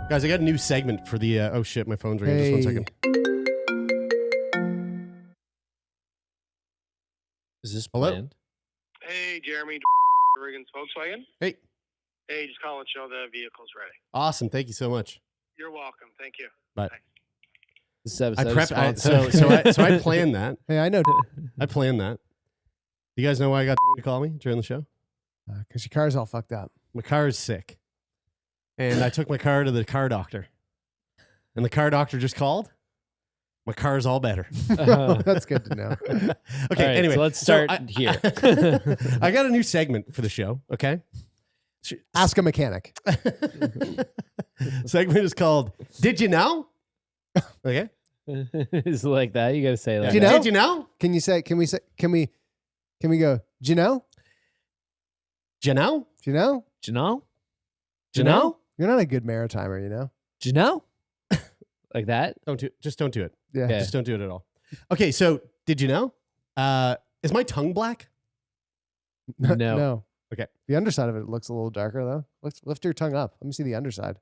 Guys, I got a new segment for the... oh, shit, my phone's ringing. Just 1 second. Is this Hello? planned? Hey, Jeremy, Riggins Volkswagen. Hey. Hey, just calling to show the vehicle's ready. Awesome. Thank you so much. You're welcome. Thank you. Bye. Thanks. This I episode prepped... is so I planned that. Hey, I know. I planned that. You guys know why I got to call me during the show? Because your car's all fucked up. My car is sick. And I took my car to the car doctor. And the car doctor just called. My car's all better. That's good to know. Okay, All right, anyway. so let's start here. I got a new segment for the show, okay? Ask a mechanic. Segment is called Did You Know? Okay. It's like that. You got to say that. Did you know? Did you know? Can we go, do you know? Do you know? Do you know? Do you know? Do you know? You're not a good maritimer, you know? Do you know? Like that? Just don't do it. Yeah. Okay. Just don't do it at all. Okay, so did you know? Is my tongue black? No. No. Okay. The underside of it looks a little darker, though. Lift your tongue up. Let me see the underside.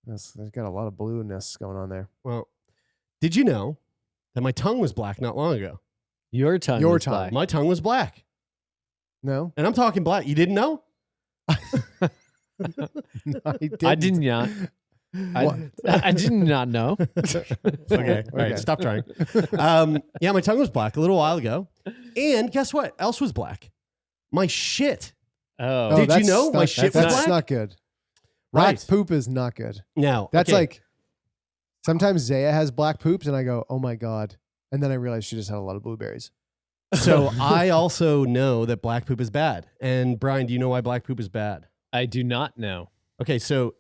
There's got a lot of blueness going on there. Well, did you know that my tongue was black not long ago? Your tongue. Your is tongue. black. My tongue was black. No? And I'm talking black. You didn't know? No, I didn't. I did not. I did not know. Okay. All right. Stop trying. Yeah, my tongue was black a little while ago. And guess what else was black? My shit. Oh. Did you that's know my not- shit was That's black? not good. Black Right. poop is not good. Now, That's okay. like, sometimes Zaya has black poops, and I go, oh my God. And then I realize she just had a lot of blueberries. So I also know that black poop is bad. And Brian, do you know why black poop is bad? I do not know. Okay, so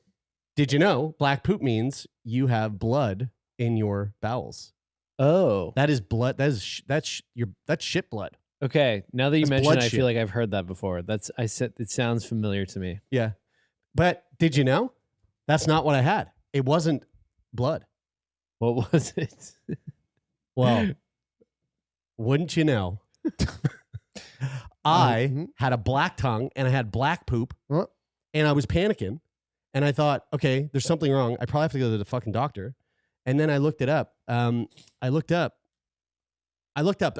did you know black poop means you have blood in your bowels? Oh. That is blood. That's shit blood. Okay. Now that you That's mention blood it, I shit. feel like I've heard that before. It sounds familiar to me. Yeah. But did you know? That's not what I had. It wasn't blood. What was it? Well, wouldn't you know? I had a black tongue and I had black poop What? and I was panicking and I thought, okay, there's something wrong. I probably have to go to the fucking doctor. And then I looked it up. I looked up.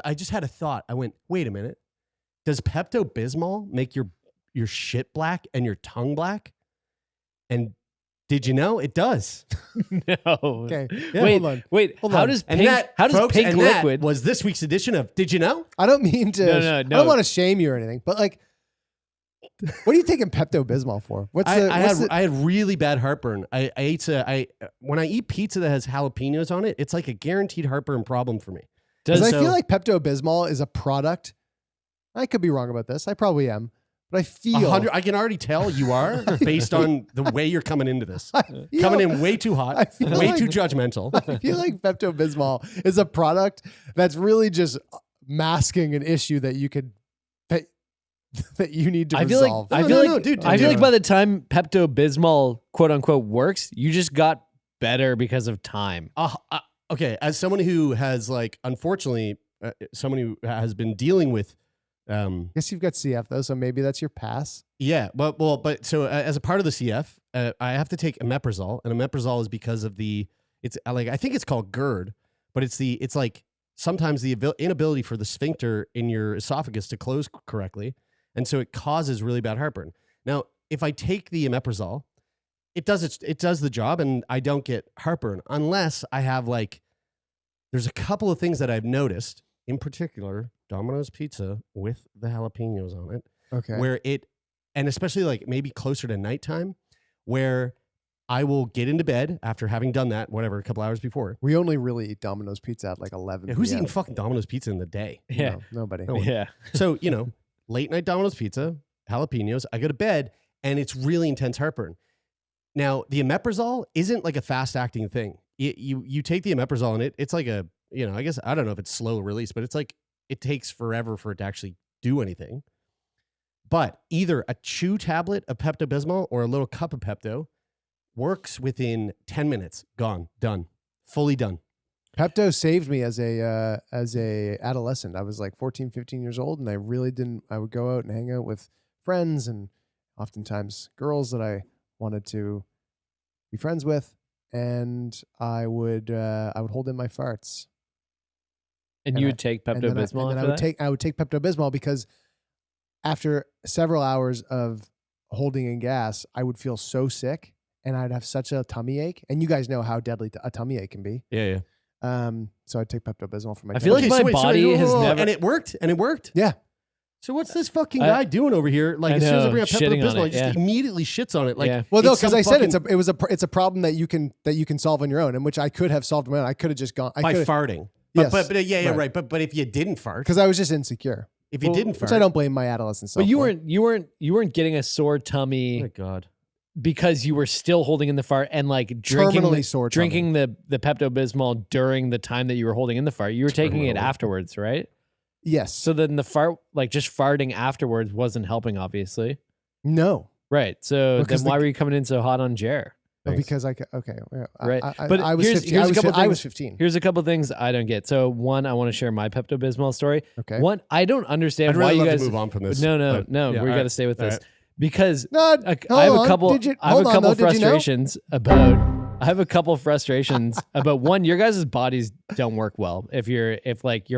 I just had a thought. I went, wait a minute. Does Pepto Bismol make your shit black and your tongue black? And did you know it does? No. Okay. Yeah, Wait, hold on. wait. Hold How on. does And pink? that, How does folks, pink and that liquid? was this week's edition of Did You Know? I don't mean to. No. I don't want to shame you or anything, but like, what are you taking Pepto Bismol for? I had really bad heartburn. When I eat pizza that has jalapenos on it, it's like a guaranteed heartburn problem for me. Because I So- feel like Pepto Bismol is a product. I could be wrong about this. I probably am, but I feel 100, I can already tell you are based on the way you're coming into this. I feel- Coming in way too I hot, feel way like- too judgmental. I feel like Pepto Bismol is a product that's really just masking an issue that you could that you need to I feel resolve. like dude, I feel dude. like by the time Pepto Bismol quote unquote works, you just got better because of time. Okay, as someone who has unfortunately, someone who has been dealing with, Guess you've got CF though, so maybe that's your pass. yeah, but so as a part of the CF, I have to take omeprazole, and omeprazole is because of it's I think it's called GERD, but it's like sometimes the inability for the sphincter in your esophagus to close correctly, and so it causes really bad heartburn. Now, if I take the omeprazole, it does the job, and I don't get heartburn unless I have there's a couple of things that I've noticed, in particular, Domino's pizza with the jalapenos on it, Okay. and especially maybe closer to nighttime, where I will get into bed after having done that, whatever, a couple hours before. We only really eat Domino's pizza at 11 Yeah, who's PM. eating fucking Domino's pizza in the day? Yeah. No, nobody. No one. Yeah. So, late night Domino's pizza, jalapenos, I go to bed, and it's really intense heartburn. Now, the omeprazole isn't like a fast-acting thing. You take the omeprazole, and it's like a, I guess, I don't know if it's slow release, but it's like it takes forever for it to actually do anything. But either a chew tablet of Pepto Bismol or a little cup of Pepto works within 10 minutes. Gone. Done. Fully done. Pepto saved me as a adolescent. I was 14, 15 years old, and I really didn't. I would go out and hang out with friends and oftentimes girls that I wanted to be friends with, and I would hold in my farts. And you would take Pepto And then Bismol. I would take Pepto Bismol because after several hours of holding in gas, I would feel so sick and I'd have such a tummy ache. And you guys know how deadly a tummy ache can be. Yeah. So I'd take Pepto Bismol for my. I feel like my body has never. And it worked. Yeah. So what's this fucking guy doing over here? Like as soon as I bring up Pepto Bismol, he just immediately shits on it. Like, well, no, because I said it's a problem that you can solve on your own, and which I could have solved on my own. I could have just gone by farting. Yes, but right. But if you didn't fart, because I was just insecure. If you didn't fart, which I don't blame my adolescent self. But you weren't getting a sore tummy. Oh my God. Because you were still holding in the fart and like drinking the Pepto Bismol during the time that you were holding in the fart. You were taking it afterwards, right? Yes. So then the fart, like just farting afterwards, wasn't helping, obviously. No. Right. So then why were you coming in so hot on Jer? Because right. But I was 15. I was 15. Here's a couple things I don't get. So one, I want to share my Pepto Bismol story. Okay. One, I don't understand why you guys move on from this. No. We got to stay with this. Because I have a couple frustrations about one, your guys' bodies don't work well if you're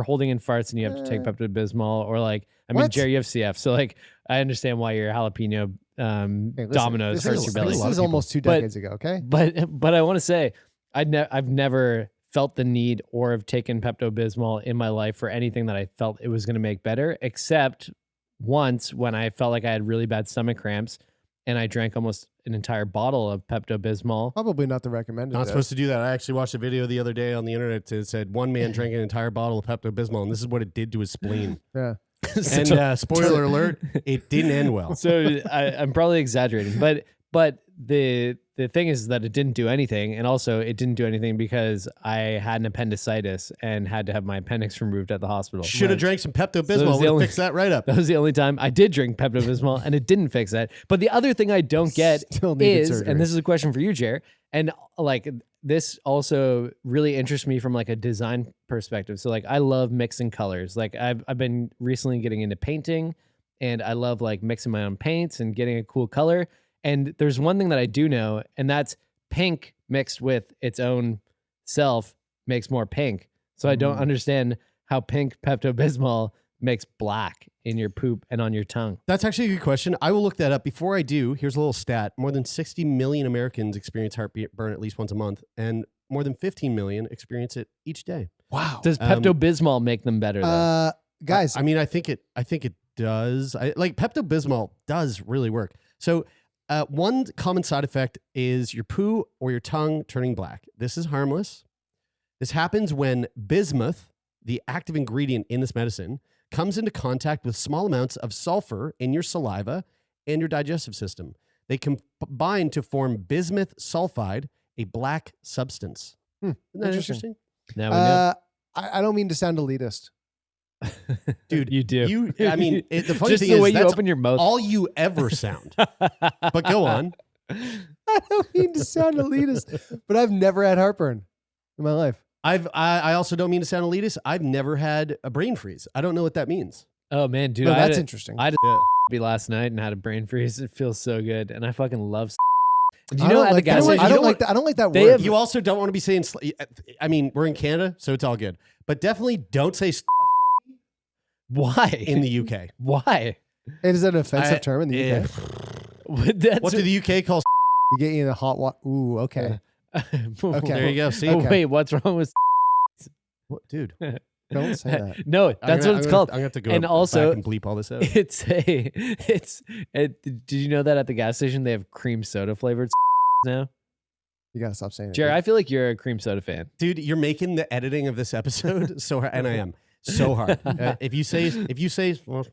holding in farts and you have to take Pepto Bismol, or like, I mean, Jerry, you have CF, so like I understand why your jalapeno Domino's hurts your belly. This is almost 2 decades ago, okay? But I want to say I've never felt the need or have taken Pepto Bismol in my life for anything that I felt it was going to make better, except once when I felt like I had really bad stomach cramps and I drank almost an entire bottle of Pepto Bismol. Probably not the recommended. Not supposed to do that. I actually watched a video the other day on the internet that said one man drank an entire bottle of Pepto Bismol, and this is what it did to his spleen. Yeah. And spoiler alert, it didn't end well. So I'm probably exaggerating, but the thing is that it didn't do anything, and also it didn't do anything because I had an appendicitis and had to have my appendix removed at the hospital. Should have drank some Pepto Bismol to fix that right up. That was the only time I did drink Pepto Bismol, and it didn't fix that. But the other thing I don't get is, and this is a question for you, Jer, and like this also really interests me from like a design perspective. So like I love mixing colors. Like I've been recently getting into painting, and I love like mixing my own paints and getting a cool color. And there's one thing that I do know, and that's pink mixed with its own self makes more pink. So I don't understand how pink Pepto Bismol makes black in your poop and on your tongue. That's actually a good question. I will look that up. Before I do, here's a little stat. More than 60 million Americans experience heartburn at least once a month, and more than 15 million experience it each day. Wow. Does Pepto Bismol make them better though? Guys, I mean, I think it does. Like Pepto Bismol does really work. So one common side effect is your poo or your tongue turning black. This is harmless. This happens when bismuth, the active ingredient in this medicine, comes into contact with small amounts of sulfur in your saliva and your digestive system. They combine to form bismuth sulfide, a black substance. Isn't that interesting? Now we know. I don't mean to sound elitist. Dude, you do. I mean, the funny Just thing the is way you that's open your mouth. all you ever sound. But go on. I don't mean to sound elitist, but I've never had heartburn in my life. I also don't mean to sound elitist. I've never had a brain freeze. I don't know what that means. Oh man, dude, No, that's interesting. I had a last night and had a brain freeze. It feels so good, and I fucking love. Do you know at the gas station? I don't like that word. You also don't want to be saying. I mean, we're in Canada, so it's all good. But definitely don't say. Why in the UK? Why? Is it an offensive term in the UK? What do the UK call? You get you in a hot water. Ooh, okay. Okay, there you go. See, wait, what's wrong with? What, dude? Don't say that. No, that's what it's called. I'm gonna have to go and also back and bleep all this out. Did you know that at the gas station they have cream soda flavored now? You gotta stop saying it. Jerry, I feel like you're a cream soda fan. Dude, you're making the editing of this episode so hard, and I am so hard. If you say one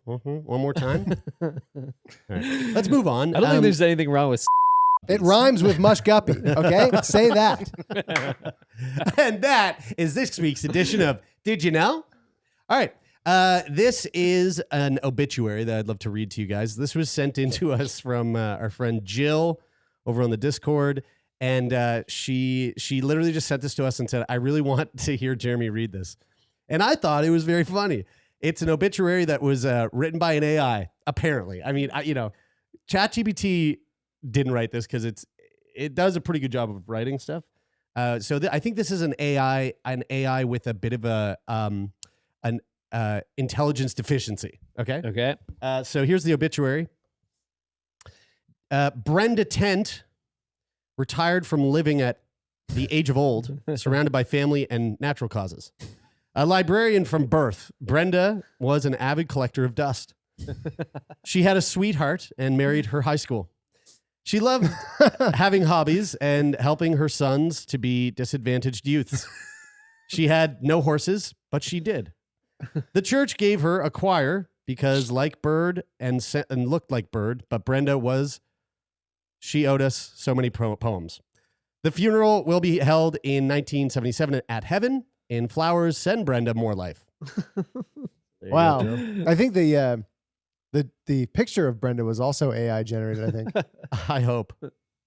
more time, all right. Let's move on. I don't think there's anything wrong with. It rhymes with mush guppy. Okay, say that. And that is this week's edition of Did You Know? All right. This is an obituary that I'd love to read to you guys. This was sent in to us from our friend Jill over on the Discord. And she literally just sent this to us and said, I really want to hear Jeremy read this. And I thought it was very funny. It's an obituary that was written by an AI, apparently. I mean, ChatGPT didn't write this because it's it does a pretty good job of writing stuff. So I think this is an AI with a bit of an intelligence deficiency. Okay. Okay. So here's the obituary. Brenda Tent retired from living at the age of old, surrounded by family and natural causes. A librarian from birth, Brenda was an avid collector of dust. She had a sweetheart and married her high school. She loved having hobbies and helping her sons to be disadvantaged youths. She had no horses, but she did. The church gave her a choir because, like Bird and looked like Bird, but she owed us so many poems. The funeral will be held in 1977 at Heaven. In flowers, send Brenda more life. Wow. I think the picture of Brenda was also AI generated, I think. I hope.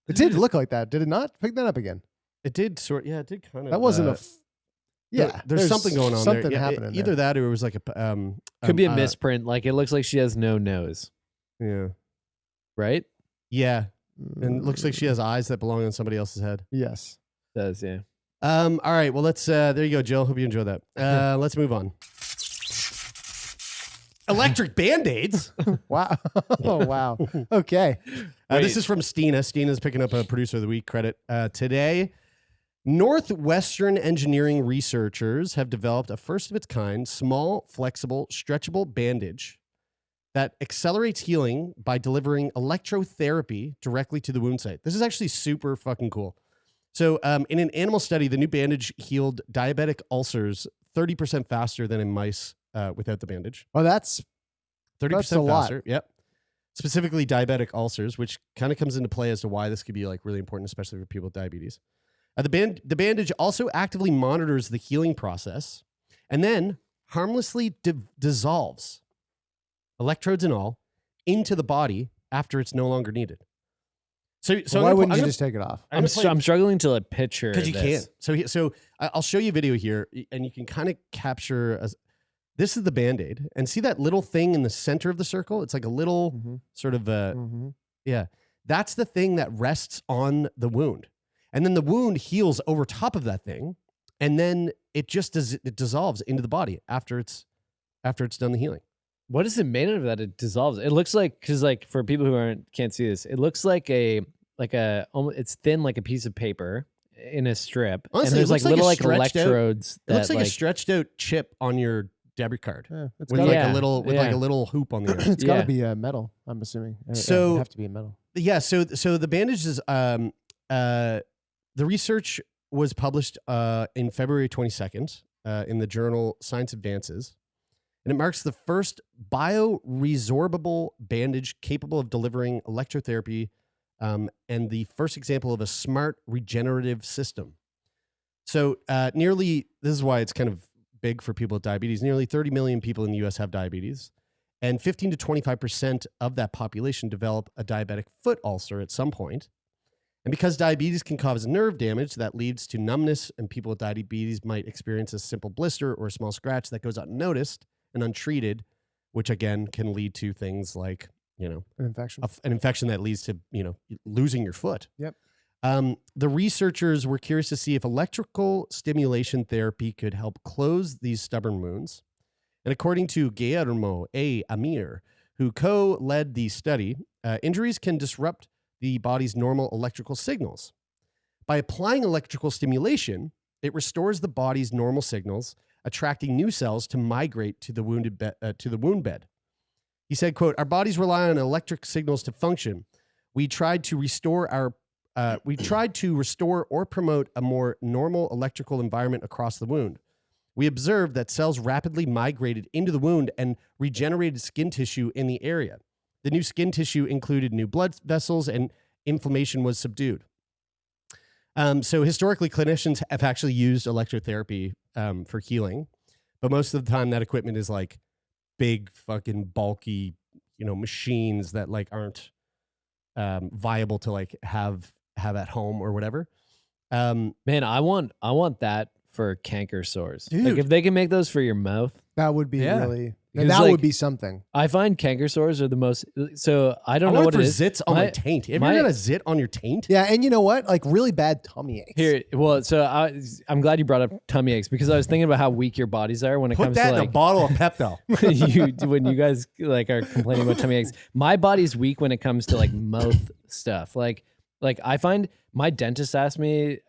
It did look like that, did it not? Pick that up again. It did it did kind of. That wasn't there's something going on something there. happening Either that or it was like a Could be a misprint. Like it looks like she has no nose. Yeah. Right? Yeah. And it looks like she has eyes that belong on somebody else's head. Yes. It does, yeah. All right. Well, let's. There you go, Jill. Hope you enjoyed that. Let's move on. Electric Band-Aids. Wow. Oh, wow. Okay. This is from Stina. Stina's picking up a Producer of the Week credit. Today, Northwestern engineering researchers have developed a first-of-its-kind, small, flexible, stretchable bandage that accelerates healing by delivering electrotherapy directly to the wound site. This is actually super fucking cool. So in an animal study, the new bandage healed diabetic ulcers 30% faster than in mice without the bandage. Oh, that's 30% lot. faster. Yep. Specifically diabetic ulcers, which kind of comes into play as to why this could be like really important, especially for people with diabetes. The bandage also actively monitors the healing process and then harmlessly dissolves, electrodes and all, into the body after it's no longer needed. So why wouldn't you just take it off? I'm struggling to like picture because you this. can't. So I'll show you a video here, and you can kind of capture. This is the Band-Aid, and see that little thing in the center of the circle? It's like a little sort of yeah. That's the thing that rests on the wound, and then the wound heals over top of that thing, and then it just dissolves into the body after it's done the healing. What is it made out of that it dissolves? It looks like, because like for people who can't see this, it looks like it's thin like a piece of paper in a strip. Honestly, and there's like little like electrodes. It looks like a stretched out chip on your debit card It's with gotta, like a little hoop on the end. it's got to be metal, I'm assuming. So- it would have to be metal. Yeah, so the bandage is the research was published in February 22nd in the journal Science Advances, and it marks the first bioresorbable bandage capable of delivering electrotherapy and the first example of a smart regenerative system. So this is why it's kind of big for people with diabetes. Nearly 30 million people in the U.S. have diabetes, and 15 to 25% of that population develop a diabetic foot ulcer at some point. And because diabetes can cause nerve damage that leads to numbness, and people with diabetes might experience a simple blister or a small scratch that goes unnoticed and untreated, which again can lead to things like, An infection. an infection that leads to, losing your foot. Yep. The researchers were curious to see if electrical stimulation therapy could help close these stubborn wounds. And according to Guillermo A. Amir, who co-led the study, injuries can disrupt the body's normal electrical signals. By applying electrical stimulation, it restores the body's normal signals, attracting new cells to migrate to the wound bed. He said, quote, "Our bodies rely on electric signals to function. We tried to restore or promote a more normal electrical environment across the wound. We observed that cells rapidly migrated into the wound and regenerated skin tissue in the area. The new skin tissue included new blood vessels, and inflammation was subdued." So historically, clinicians have actually used electrotherapy for healing, but most of the time that equipment is like big fucking bulky, machines that like aren't viable to like have at home or whatever. Man, I want that for canker sores. Dude. Like if they can make those for your mouth. That would be Yeah. really Now, that would be something. I find canker sores are the most. So I don't I know went what for it is. zits on my taint. Have you ever got a zit on your taint? Yeah, and you know what? Like really bad tummy aches. Here, well, so I'm glad you brought up tummy aches because I was thinking about how weak your bodies are when it Put comes that to in a bottle of Pepto. when you guys like are complaining about tummy aches. My body's weak when it comes to like mouth stuff. Like I find my dentist asked me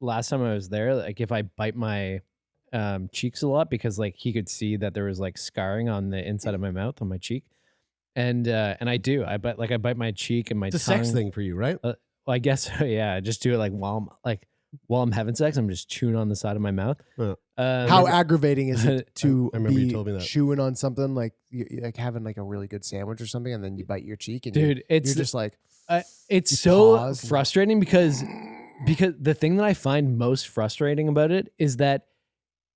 last time I was there, like if I bite my cheeks a lot because like he could see that there was like scarring on the inside of my mouth on my cheek, and I do. I bite my cheek and my It's a tongue. sex thing for you, right? Well, I guess yeah. I just do it like while I'm having sex. I'm just chewing on the side of my mouth. How aggravating is it to I remember you be told me that. chewing on something like like having like a really good sandwich or something, and then you bite your cheek, and Dude, you're it's just like it's you so pause and- frustrating because the thing that I find most frustrating about it is that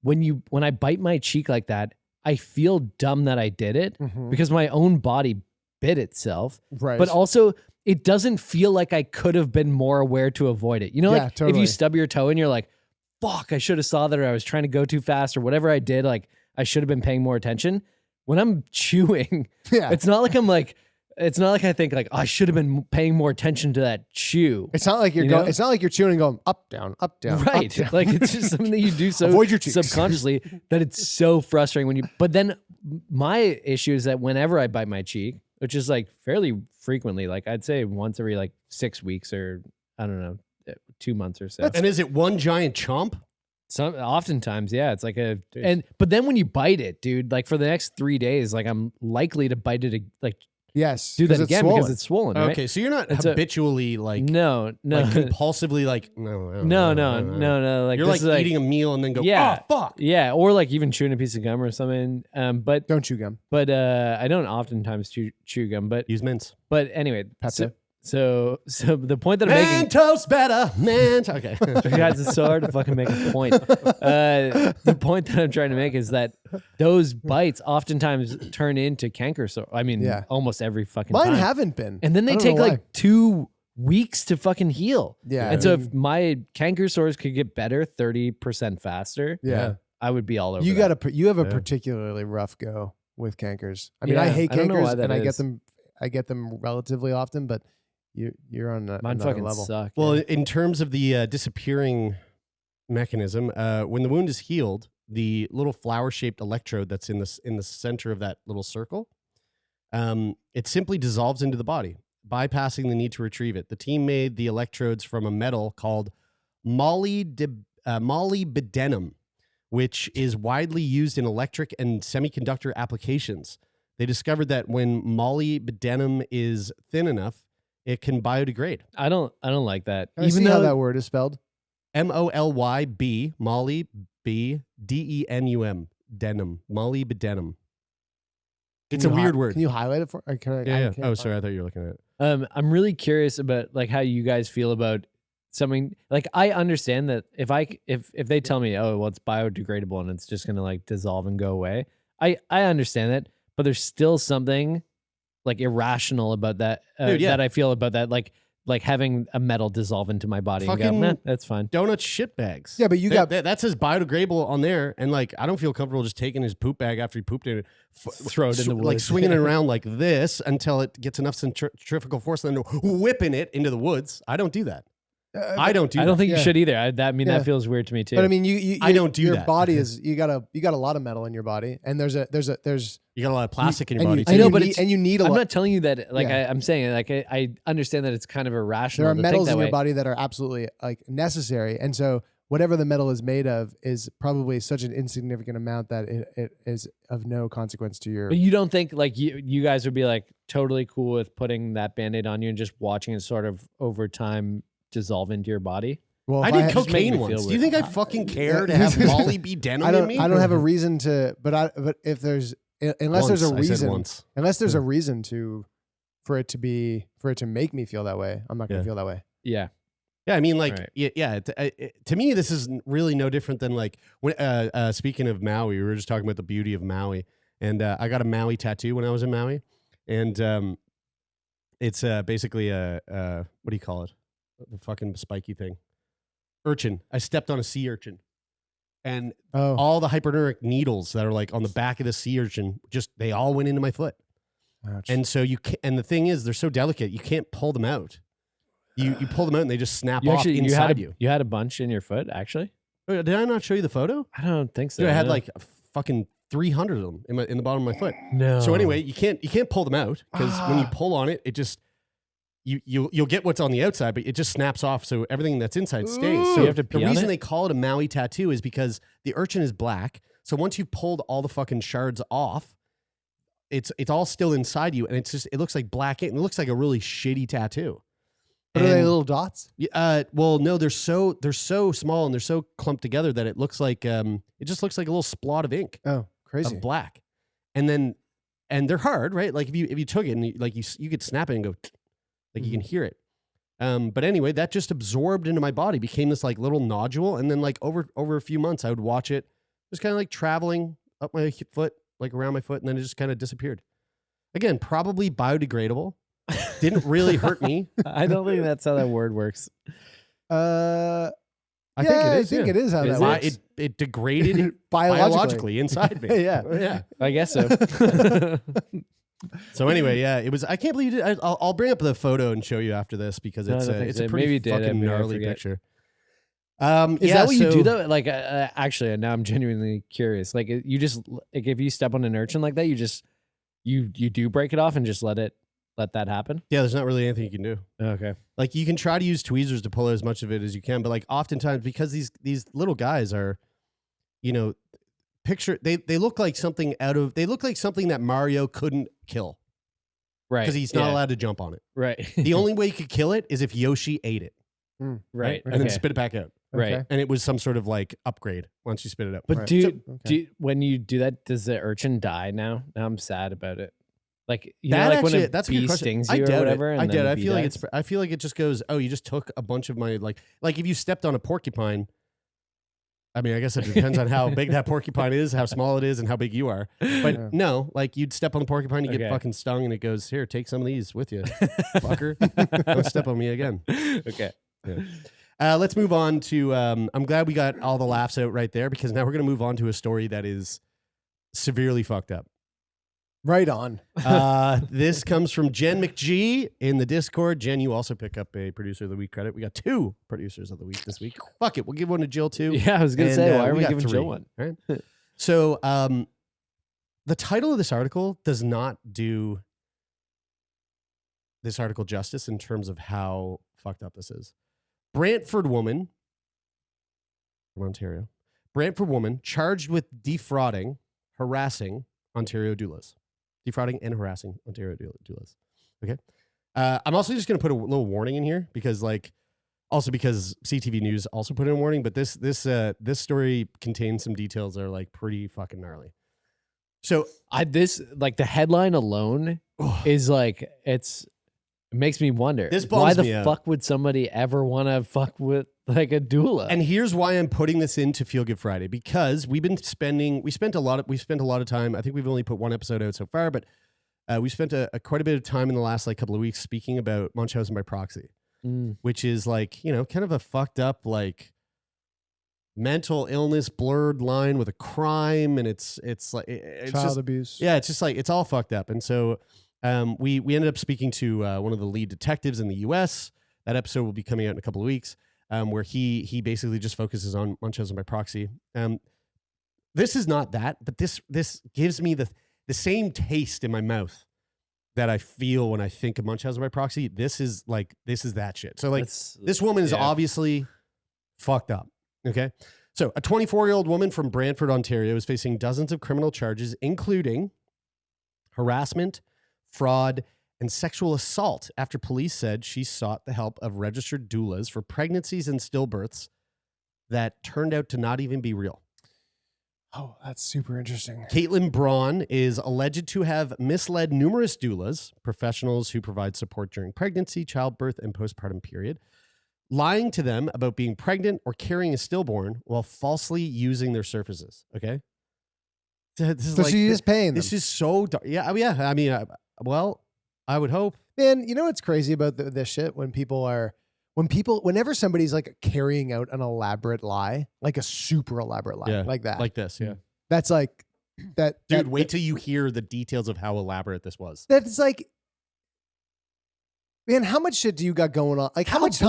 when I bite my cheek like that, I feel dumb that I did it because my own body bit itself. right, But also, it doesn't feel like I could have been more aware to avoid it. You know, Yeah, like if totally. you stub your toe and you're like, fuck, I should have saw that, or I was trying to go too fast, or whatever I did, like I should have been paying more attention. When I'm chewing, yeah. it's not like I think like, oh, I should have been paying more attention to that chew. It's not like you're You going. know? It's not like you're chewing and going up, down, up, down. Right. Up, down. Like it's just something that you do so Avoid your cheeks. subconsciously that it's so frustrating when you, but then my issue is that whenever I bite my cheek, which is like fairly frequently, like I'd say once every like 6 weeks or I don't know, 2 months or so. And is it one giant chomp? Oftentimes, yeah, it's like but then when you bite it, dude, like for the next 3 days, like I'm likely to bite it, like yes, do that 'cause it's again swollen. because it's swollen, right? Okay, so you're not It's a- habitually like No. like compulsively like no. Like You're this like is eating a meal and then go, Yeah. oh fuck. Yeah, or like even chewing a piece of gum or something. But Don't chew gum. I don't oftentimes chew gum. But Use mints. anyway, Pepto. so the point that I'm making. Mentos better. Okay. Guys, it's so hard to fucking make a point. The point that I'm trying to make is that those bites oftentimes turn into canker sore. I mean, Yeah. almost every fucking Mine time. haven't been. And then I they don't take know why. like 2 weeks to fucking heal. Yeah, And I so mean- if my canker sores could get better 30% faster, Yeah. I would be all over. You that. you have a Yeah. particularly rough go with cankers. I mean, Yeah, I hate I don't know cankers why that and is. I get them relatively often, but you're on Mine another fucking level. suck. Well, yeah. in terms of the disappearing mechanism, when the wound is healed, the little flower-shaped electrode that's in the center of that little circle, it simply dissolves into the body, bypassing the need to retrieve it. The team made the electrodes from a metal called molybdenum, which is widely used in electric and semiconductor applications. They discovered that when molybdenum is thin enough, it can biodegrade. I don't like that. Can I see how that word is spelled? MOLYB, Molly B DENUM, denim, molybdenum. It's a Can you weird hi- word. Can you highlight it for? Or can I, Yeah. I yeah. can't Oh, find sorry. I it. thought you were looking at it. I'm really curious about like how you guys feel about something. Like I understand that if they tell me, oh, well, it's biodegradable and it's just gonna like dissolve and go away, I understand that, but there's still something like irrational about that Dude, yeah. that I feel about that, like having a metal dissolve into my body and Fucking- go, nah, that's fine. Donut shit bags. Yeah, but you got that says biodegradable on there, and like I don't feel comfortable just taking his poop bag after he pooped in it, Throw it in the like woods. swinging it around like this until it gets enough centrifugal force, and then whipping it into the woods. I don't do that. I don't do. I don't think Yeah. you should either. That Yeah. feels weird to me too. But I mean, you I don't do your that. body is you got a lot of metal in your body, and there's You got a lot of plastic in your and body you, too. I know, and you but need, it's- and you need a I'm lot. not telling you that. Like Yeah. I'm saying, like I understand that it's kind of irrational. There are to metals think that in way. your body that are absolutely like necessary, and so whatever the metal is made of is probably such an insignificant amount that it is of no consequence to your. But you don't think like you guys would be like totally cool with putting that Band-Aid on you and just watching it sort of over time dissolve into your body? Well, I if did had- just make cocaine me once. feel Do you weird. think I fucking care to have Molly be denim in me? I don't have a reason to, but if there's unless there's a Once, I said reason, once. unless there's a reason for it to make me feel that way, I'm not gonna Yeah. feel that way. Yeah. Yeah, I mean, like, Right. yeah. To me, this is really no different than like when. Speaking of Maui, we were just talking about the beauty of Maui, and I got a Maui tattoo when I was in Maui, and it's basically a what do you call it? The fucking spiky thing. Urchin. I stepped on a sea urchin. And Oh. all the hypodermic needles that are like on the back of the sea urchin, they all went into my foot. Ouch. And so and the thing is, they're so delicate, you can't pull them out. You pull them out and they just snap off inside you. You had a bunch in your foot, actually? Did I not show you the photo? I don't think so. Dude, I had like fucking 300 of them in the bottom of my foot. No. So anyway, you can't pull them out because when you pull on it, it just you'll get what's on the outside, but it just snaps off. So everything that's inside stays. So you have to pee the on reason it? they call it a Maui tattoo is because the urchin is black. So once you've pulled all the fucking shards off, it's all still inside you, and it looks like black ink. It looks like a really shitty tattoo. But are they little dots? Well, no, they're so small and they're so clumped together that it looks like it just looks like a little splot of ink. Oh, crazy. Of black, and they're hard, right? Like if you took it and you could snap it and go, like you can hear it. But anyway, that just absorbed into my body, became this like little nodule, and then like over a few months, I would watch it, just kind of like traveling up my foot, like around my foot, and then it just kind of disappeared. Again, probably biodegradable. Didn't really hurt me. I don't think that's how that word works. I think it is. I think it is how that works. It degraded Biologically. inside me. Yeah. I guess so. So anyway, yeah, it was. I can't believe you did. I'll bring up the photo and show you after this because No, I it's don't think it's so. a pretty Maybe you did, fucking maybe I gnarly forget. picture. Is that what you do though? Like, actually, now I'm genuinely curious. Like, you just like if you step on an urchin like that, you do break it off and just let that happen. Yeah, there's not really anything you can do. Okay. Like you can try to use tweezers to pull out as much of it as you can, but like oftentimes because these little guys are, they look like something that Mario couldn't kill. Right. Because he's not allowed to jump on it. Right. The only way you could kill it is if Yoshi ate it. Right. And then spit it back out. Right. Okay. And it was some sort of like upgrade once you spit it out. But Right. when you do that, does the urchin die now? Now I'm sad about it. Like, That's that's a good bee question. stings I you or doubt whatever. it. And I then did. the I bee feel like dies? I feel like it just goes. Oh, you just took a bunch of my like if you stepped on a porcupine. I mean, I guess it depends on how big that porcupine is, how small it is, and how big you are. But no, like you'd step on the porcupine, you get fucking stung, and it goes, here, take some of these with you, fucker. Don't step on me again. Okay. Yeah. Let's move on to. I'm glad we got all the laughs out right there because now we're going to move on to a story that is severely fucked up. Right on. This comes from Jen McGee in the Discord. Jen, you also pick up a producer of the week credit. We got 2 producers of the week this week. Fuck it, we'll give one to Jill too. Yeah, I was gonna And, say, why are we got giving 3, Jill one? Right? So, the title of this article does not do this article justice in terms of how fucked up this is. Brantford woman from Ontario. Brantford woman charged with harassing Ontario doulas. Defrauding and harassing Ontario doulas. Okay. I'm also just going to put a little warning in here because because CTV News also put in a warning, but this story contains some details that are like pretty fucking gnarly. So the headline alone is like, it makes me wonder. This why bums the me out. fuck would somebody ever want to fuck with like a doula? And here's why I'm putting this into Feel Good Friday, because we spent a lot of time. I think we've only put 1 episode out so far, but we spent quite a bit of time in the last couple of weeks speaking about Munchausen by proxy, which is kind of a fucked up mental illness blurred line with a crime, and it's Child abuse. Yeah, it's just it's all fucked up. And so we ended up speaking to one of the lead detectives in the U.S. That episode will be coming out in a couple of weeks. Where he basically just focuses on Munchausen by proxy. This is not that, but this gives me the same taste in my mouth that I feel when I think of Munchausen by proxy. This is that shit. So this woman is obviously fucked up. Okay, so a 24-year-old woman from Brantford, Ontario, is facing dozens of criminal charges, including harassment, fraud, and sexual assault after police said she sought the help of registered doulas for pregnancies and stillbirths that turned out to not even be real. Oh, that's super interesting. Caitlin Braun is alleged to have misled numerous doulas, professionals who provide support during pregnancy, childbirth, and postpartum period, lying to them about being pregnant or carrying a stillborn while falsely using their services. Okay? This is So she is paying them. This is so dark. Yeah. I mean, I would hope. Man, you know what's crazy about this shit? When whenever somebody's like carrying out an elaborate lie, like a super elaborate lie, like that, like this, yeah. That's like that. Dude, wait till you hear the details of how elaborate this was. That's like, man, how much shit do you got going on? Like, how much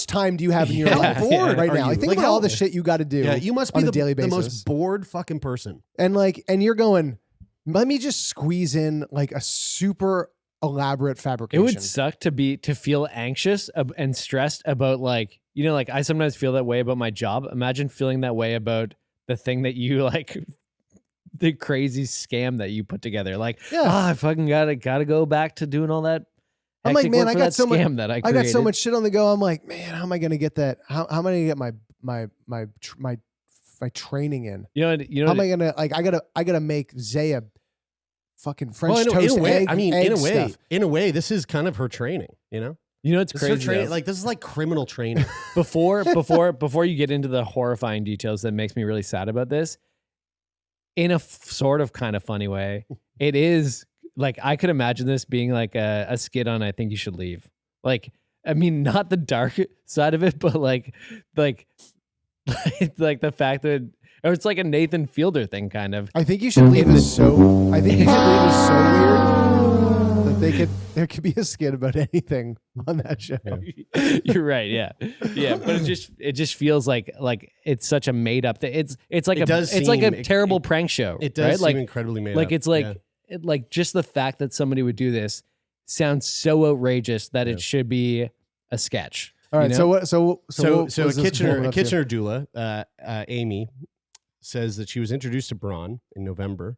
time do you have in your life right now? Like, think about all the shit you got to do. Yeah, you must be on a daily basis. The most bored fucking person. And you're going, let me just squeeze in like a super elaborate fabrication. It would suck to feel anxious and stressed about like, like I sometimes feel that way about my job. Imagine feeling that way about the thing that you like, the crazy scam that you put together. Like, I fucking gotta go back to doing all that. I'm like, man, I got so much. I got so much shit on the go. I'm like, man, how am I gonna get that? How am I gonna get my training in? How am I gonna I gotta make Zaya fucking French toast egg. I mean, in a way, this is kind of her training. It's crazy. Like this is like criminal training. Before you get into the horrifying details that makes me really sad about this, in a sort of kind of funny way, it is. Like, I could imagine this being like a skit on I Think You Should Leave. Like, I mean, not the dark side of it, but like the fact that, or it's like a Nathan Fielder thing, kind of. I Think You Should Leave is so weird that there could be a skit about anything on that show. Yeah. You're right, yeah. But it just feels like it's such a made up thing. It's like a terrible prank show. It does right? seem incredibly made up. Like it's like. Yeah. Like just the fact that somebody would do this sounds so outrageous that it should be a sketch. All right. So a Kitchener doula, Amy, says that she was introduced to Braun in November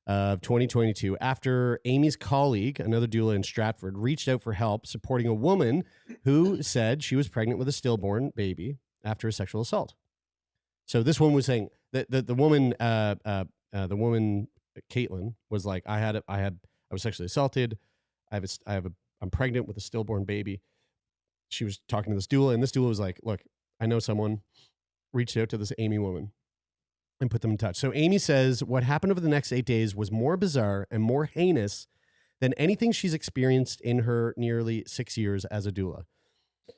of 2022 after Amy's colleague, another doula in Stratford, reached out for help supporting a woman who said she was pregnant with a stillborn baby after a sexual assault. So this woman was saying that the woman Caitlin was like, I was sexually assaulted. I'm pregnant with a stillborn baby. She was talking to this doula, and this doula was like, look, I know someone reached out to this Amy woman and put them in touch. So Amy says what happened over the next 8 days was more bizarre and more heinous than anything she's experienced in her nearly 6 years as a doula.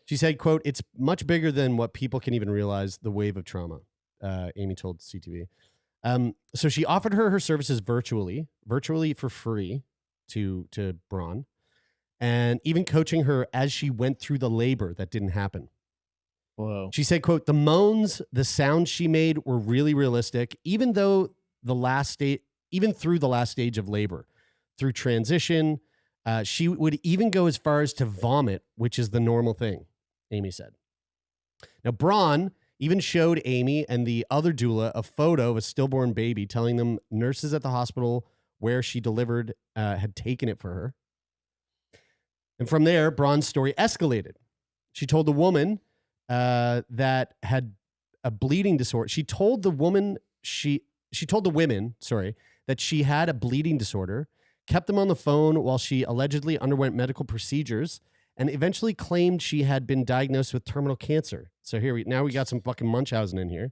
She said, quote, it's much bigger than what people can even realize, the wave of trauma, Amy told CTV. So she offered her services virtually for free to Braun, and even coaching her as she went through the labor that didn't happen. Whoa. She said, quote, the moans, the sounds she made were really realistic, even through the last stage of labor, through transition. She would even go as far as to vomit, which is the normal thing, Amy said. Now, Braun even showed Amy and the other doula a photo of a stillborn baby, telling them nurses at the hospital where she delivered had taken it for her. And from there, Braun's story escalated. She told the woman that had a bleeding disorder. She told the women that she had a bleeding disorder, kept them on the phone while she allegedly underwent medical procedures, and eventually claimed she had been diagnosed with terminal cancer. So now we got some fucking Munchausen in here.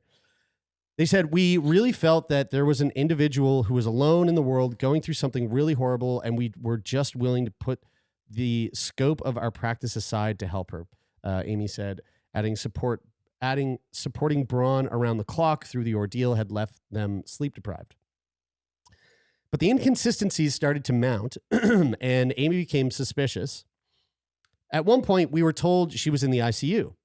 They said, we really felt that there was an individual who was alone in the world going through something really horrible, and we were just willing to put the scope of our practice aside to help her, Amy said, adding supporting Braun around the clock through the ordeal had left them sleep deprived. But the inconsistencies started to mount, and Amy became suspicious. At one point, we were told she was in the ICU,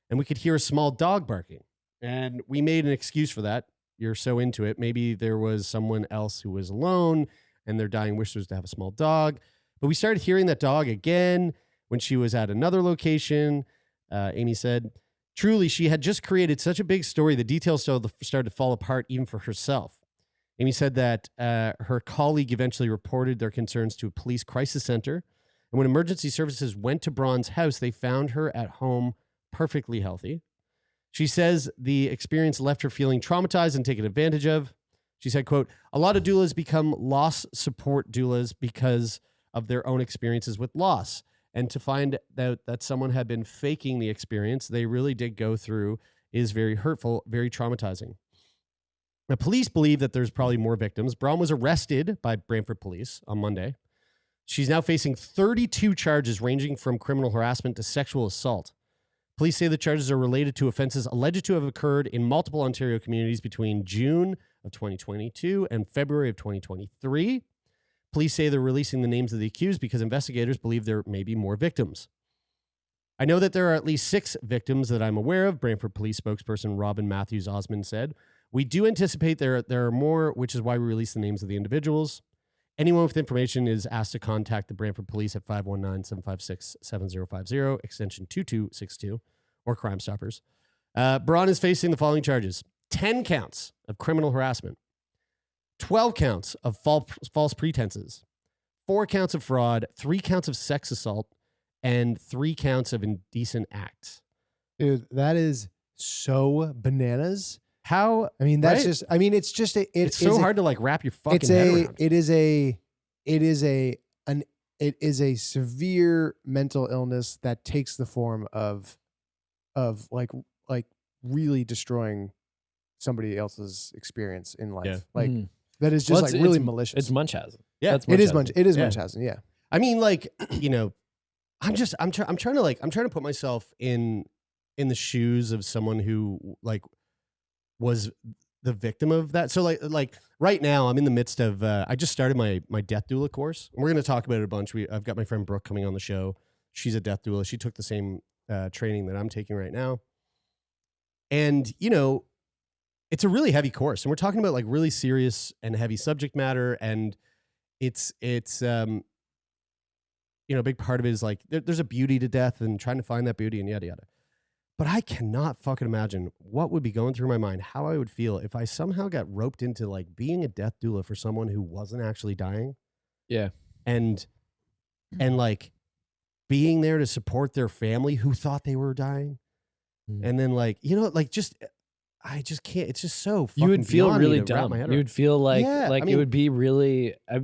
and we could hear a small dog barking. And we made an excuse for that. You're so into it. Maybe there was someone else who was alone, and their dying wish was to have a small dog. But we started hearing that dog again when she was at another location, Amy said. Truly, she had just created such a big story, the details started to fall apart even for herself. Amy said that her colleague eventually reported their concerns to a police crisis center. And when emergency services went to Braun's house, they found her at home perfectly healthy. She says the experience left her feeling traumatized and taken advantage of. She said, quote, a lot of doulas become loss support doulas because of their own experiences with loss. And to find out that someone had been faking the experience they really did go through is very hurtful, very traumatizing. The police believe that there's probably more victims. Braun was arrested by Brantford police on Monday. She's now facing 32 charges ranging from criminal harassment to sexual assault. Police say the charges are related to offenses alleged to have occurred in multiple Ontario communities between June of 2022 and February of 2023. Police say they're releasing the names of the accused because investigators believe there may be more victims. I know that there are at least 6 victims that I'm aware of, Brantford Police spokesperson Robin Matthews Osmond said. We do anticipate there are more, which is why we release the names of the individuals. Anyone with information is asked to contact the Brantford Police at 519-756-7050, extension 2262, or Crime Stoppers. Braun is facing the following charges: 10 counts of criminal harassment, 12 counts of false pretenses, 4 counts of fraud, 3 counts of sex assault, and 3 counts of indecent acts. Dude, that is so bananas. How? I mean, that's right? just. I mean, it's just a. It's so hard to like wrap your fucking head around. It is a severe mental illness that takes the form of like really destroying somebody else's experience in life. Yeah. Like that is just really malicious. It's Munchausen. Yeah, That's it is Munchausen. Munchausen. Yeah. I mean, like, you know, I'm trying to put myself in the shoes of someone who like was the victim of that. So like right now I'm in the midst of, I just started my death doula course. And we're going to talk about it a bunch. I've got my friend Brooke coming on the show. She's a death doula. She took the same training that I'm taking right now. And, you know, it's a really heavy course. And we're talking about like really serious and heavy subject matter. And it's you know, a big part of it is like, there's a beauty to death and trying to find that beauty and yada, yada. But I cannot fucking imagine what would be going through my mind, how I would feel if I somehow got roped into like being a death doula for someone who wasn't actually dying. Yeah. And like being there to support their family who thought they were dying. And then like, you know, like I just can't, it's just so fucking You would feel beyond me really to wrap dumb. my head You around. would feel like, Yeah, I it mean- would be really, I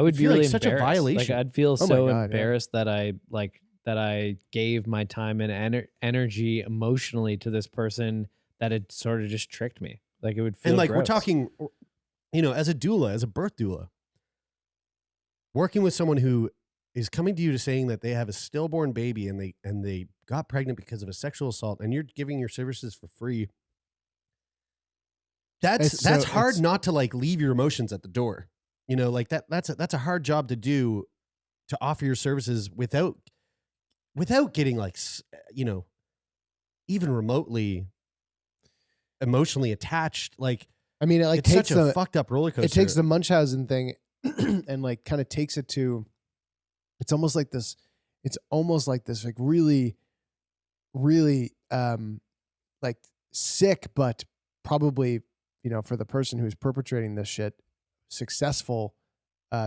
would be feel like really such a embarrassed. violation. Like I'd feel Oh my so God, yeah. embarrassed that I gave my time and energy emotionally to this person that had sort of just tricked me. Like it would feel And like, gross. we're talking, you know, as a doula, as a birth doula, working with someone who is coming to you to saying that they have a stillborn baby and they got pregnant because of a sexual assault and you're giving your services for free. That's hard not to like leave your emotions at the door. You know, like that's a hard job to do, to offer your services without getting like, you know, even remotely emotionally attached. Like, I mean, it like it's takes such a the fucked up roller coaster. it takes the Munchausen thing and like kind of takes it to. It's almost like this. It's almost like this, like really, really, like sick, but probably, you know, for the person who's perpetrating this shit, successful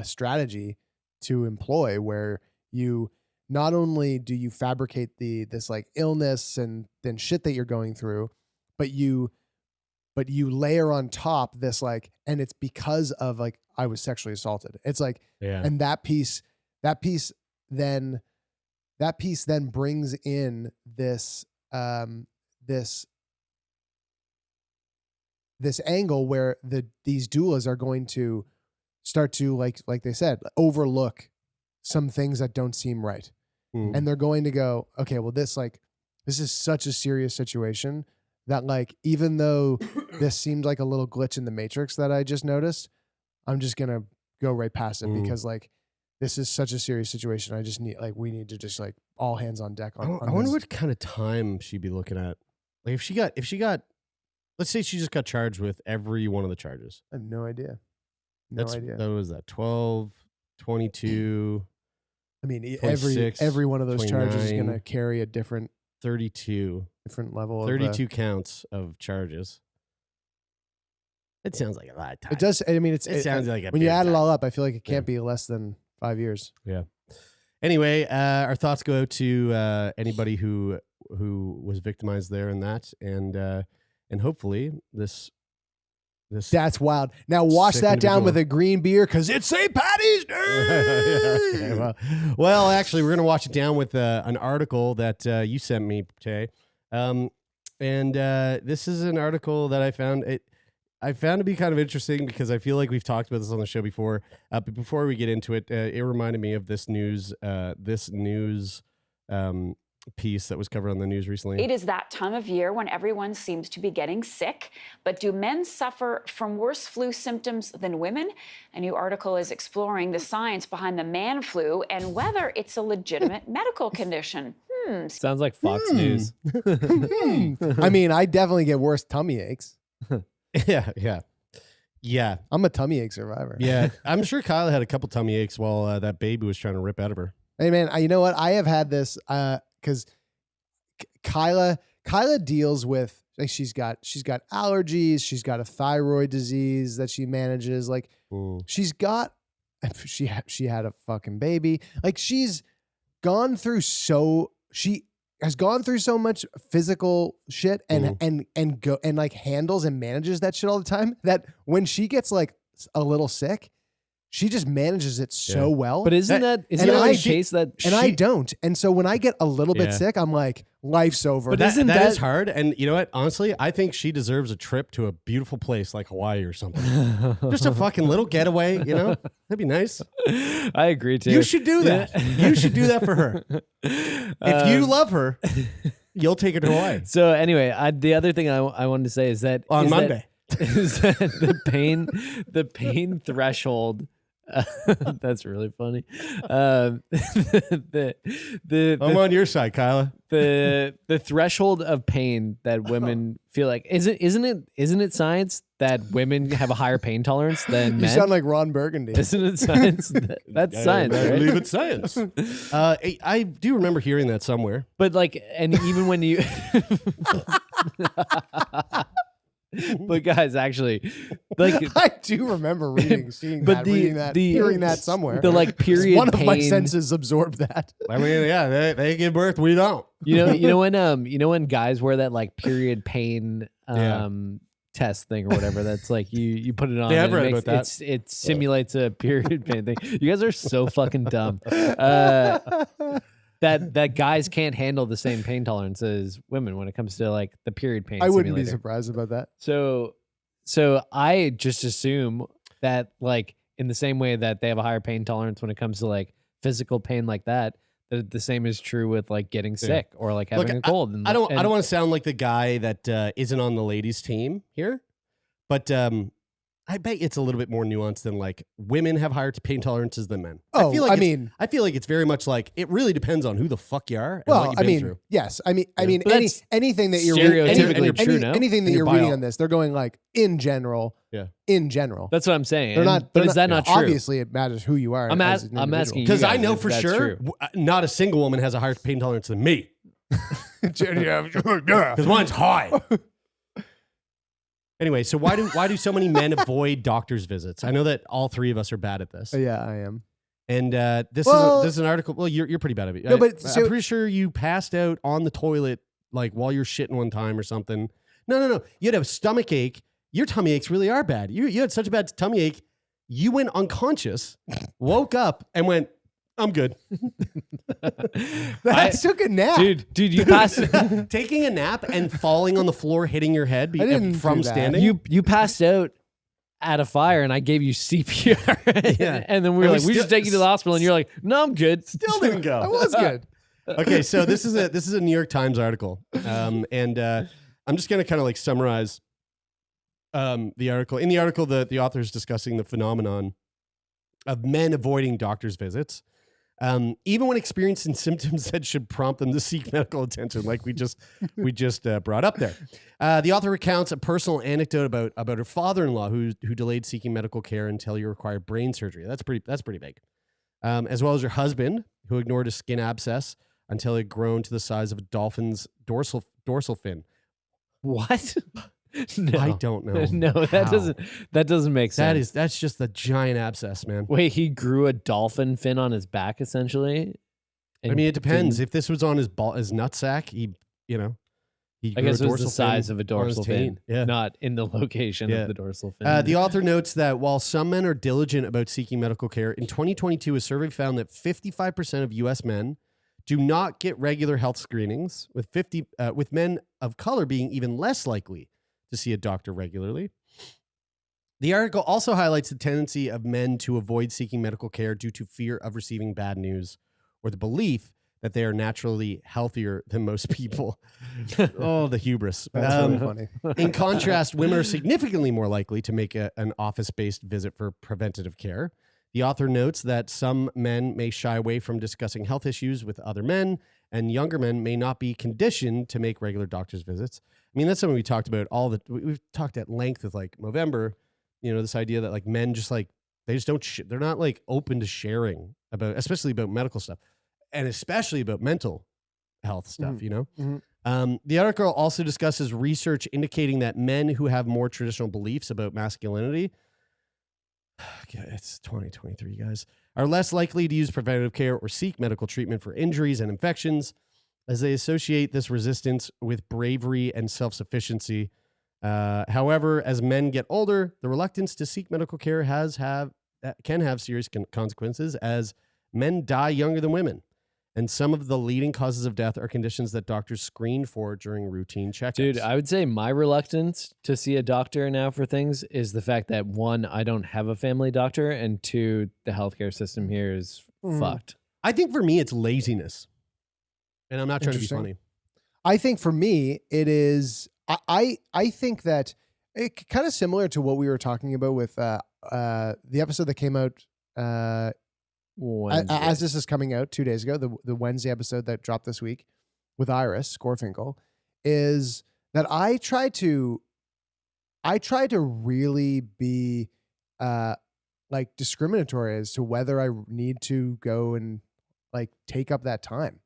strategy to employ, where you not only do you fabricate this like illness and then shit that you're going through, but you layer on top this like, and it's because of like I was sexually assaulted. It's like, Yeah. and that piece then brings in this this angle where these doulas are going to start to like they said, overlook some things that don't seem right. And they're going to go, okay, well, this is such a serious situation that like, even though this seemed like a little glitch in the matrix that I just noticed, I'm just going to go right past it because like, this is such a serious situation. I just need, like, we need to just like all hands on deck. I wonder what kind of time she'd be looking at. Like if she got, let's say she just got charged with every one of the charges. I have no idea. That was that 12, 22, I mean, 26, every one of those charges is going 29, to carry a different 32, level. 32 counts of charges. It sounds like a lot of time. It does. I mean, it sounds like a when you big add it time. all up, I feel like it can't be less than 5 years. Yeah. Anyway, our thoughts go out to anybody who was victimized there in that, and hopefully this. That's wild. Now wash Sick that down individual. with a green beer because it's St. Patty's Day. Yeah, okay, well, actually, we're gonna wash it down with an article that you sent me today, and this is an article that I found. I found to be kind of interesting because I feel like we've talked about this on the show before. But before we get into it, it reminded me of this news. piece that was covered on the news recently. It is that time of year when everyone seems to be getting sick. But do men suffer from worse flu symptoms than women? A new article is exploring the science behind the man flu and whether it's a legitimate medical condition. Sounds like Fox News. I mean, I definitely get worse tummy aches. Yeah. I'm a tummy ache survivor. Yeah. I'm sure Kyla had a couple tummy aches while that baby was trying to rip out of her. Hey man, you know what? I have had this because Kyla deals with, like, she's got allergies, she's got a thyroid disease that she manages. Like she had a fucking baby. Like she has gone through so much physical shit and like handles and manages that shit all the time that when she gets like a little sick, she just manages it so well. But isn't that the case that I don't. And so when I get a little bit sick, I'm like, life's over. But that is hard. And you know what? Honestly, I think she deserves a trip to a beautiful place like Hawaii or something. Just a fucking little getaway, you know? That'd be nice. I agree too. You should do that. You should do that for her. If you love her, you'll take her to Hawaii. So anyway, the other thing I wanted to say is that on Monday. Is that the pain threshold. That's really funny. I'm on your side, Kyla. The threshold of pain that women feel like isn't it science that women have a higher pain tolerance than men? You sound like Ron Burgundy. Isn't it science? That's science. I right? believe it's science. I do remember hearing that somewhere. But like, and even when you. But guys, actually, like I do remember hearing that somewhere. The like period one of pain, my senses absorbed that. I mean, yeah, they give birth, we don't. You know when guys wear that like period pain test thing or whatever. That's like you put it on. Yeah, I've and read about that. It simulates a period pain thing. You guys are so fucking dumb. That guys can't handle the same pain tolerance as women when it comes to like the period pain. I wouldn't be simulator. surprised about that. So I just assume that like in the same way that they have a higher pain tolerance when it comes to like physical pain like that the same is true with like getting sick or like having a cold. I don't want to sound like the guy that isn't on the ladies' team here, but I bet it's a little bit more nuanced than like women have higher pain tolerances than men. Oh, I feel like it's very much like it really depends on who the fuck you are. And what you've been through. Yes. I mean, anything that you're stereotypically true. Anything that you're reading on this, they're going like in general. Yeah. In general, that's what I'm saying. They're not. But is that not true? Obviously, it matters who you are. I'm asking because I know for sure not a single woman has a higher pain tolerance than me. Because mine's high. Anyway, so why do so many men avoid doctor's visits? I know that all three of us are bad at this. Yeah, I am. And this is an article. Well, you're pretty bad at it. No, but I'm pretty sure you passed out on the toilet like while you're shitting one time or something. No. You had a stomach ache. Your tummy aches really are bad. You had such a bad tummy ache. You went unconscious, woke up, and went, I'm good. I took a nap. Dude, you passed taking a nap and falling on the floor, hitting your head from standing. You passed out at a fire, and I gave you CPR. Yeah. And then we should take you to the hospital, and you're like, no, I'm good. Still didn't go. I was good. Okay, so this is a New York Times article, and I'm just gonna kind of like summarize the article. In the article, the author is discussing the phenomenon of men avoiding doctor's visits. Even when experiencing symptoms that should prompt them to seek medical attention, like we just brought up there. The author recounts a personal anecdote about her father-in-law who delayed seeking medical care until he required brain surgery. That's pretty big. As well as her husband who ignored a skin abscess until it had grown to the size of a dolphin's dorsal fin. What? No. I don't know. No, that doesn't make sense. That's just a giant abscess, man. Wait, he grew a dolphin fin on his back essentially? I mean, it depends. If this was on his nutsack, he I guess it was the size of a dorsal fin, yeah. Not in the location of the dorsal fin. The author notes that while some men are diligent about seeking medical care, in 2022, a survey found that 55% of U.S. men do not get regular health screenings, with men of color being even less likely to see a doctor regularly. The article also highlights the tendency of men to avoid seeking medical care due to fear of receiving bad news or the belief that they are naturally healthier than most people. Oh, the hubris. That's really funny. In contrast, women are significantly more likely to make an office-based visit for preventative care. The author notes that some men may shy away from discussing health issues with other men, and younger men may not be conditioned to make regular doctor's visits. I mean, that's something we talked about we've talked at length with like Movember, this idea that like men just like, they just don't, they're not like open to sharing about, especially about medical stuff and especially about mental health stuff, Mm-hmm. The article also discusses research indicating that men who have more traditional beliefs about masculinity, it's 2023, guys, are less likely to use preventative care or seek medical treatment for injuries and infections, as they associate this resistance with bravery and self-sufficiency. However, as men get older, the reluctance to seek medical care can have serious consequences, as men die younger than women. And some of the leading causes of death are conditions that doctors screen for during routine checkups. Dude, I would say my reluctance to see a doctor now for things is the fact that, one, I don't have a family doctor, and two, the healthcare system here is fucked. I think for me, it's laziness. And I'm not trying to be funny. I think for me, it is, I think that it kind of similar to what we were talking about with the episode that came out as this is coming out 2 days ago, the Wednesday episode that dropped this week with Iris Scorfinkel, is that I try to really be like discriminatory as to whether I need to go and like take up that time.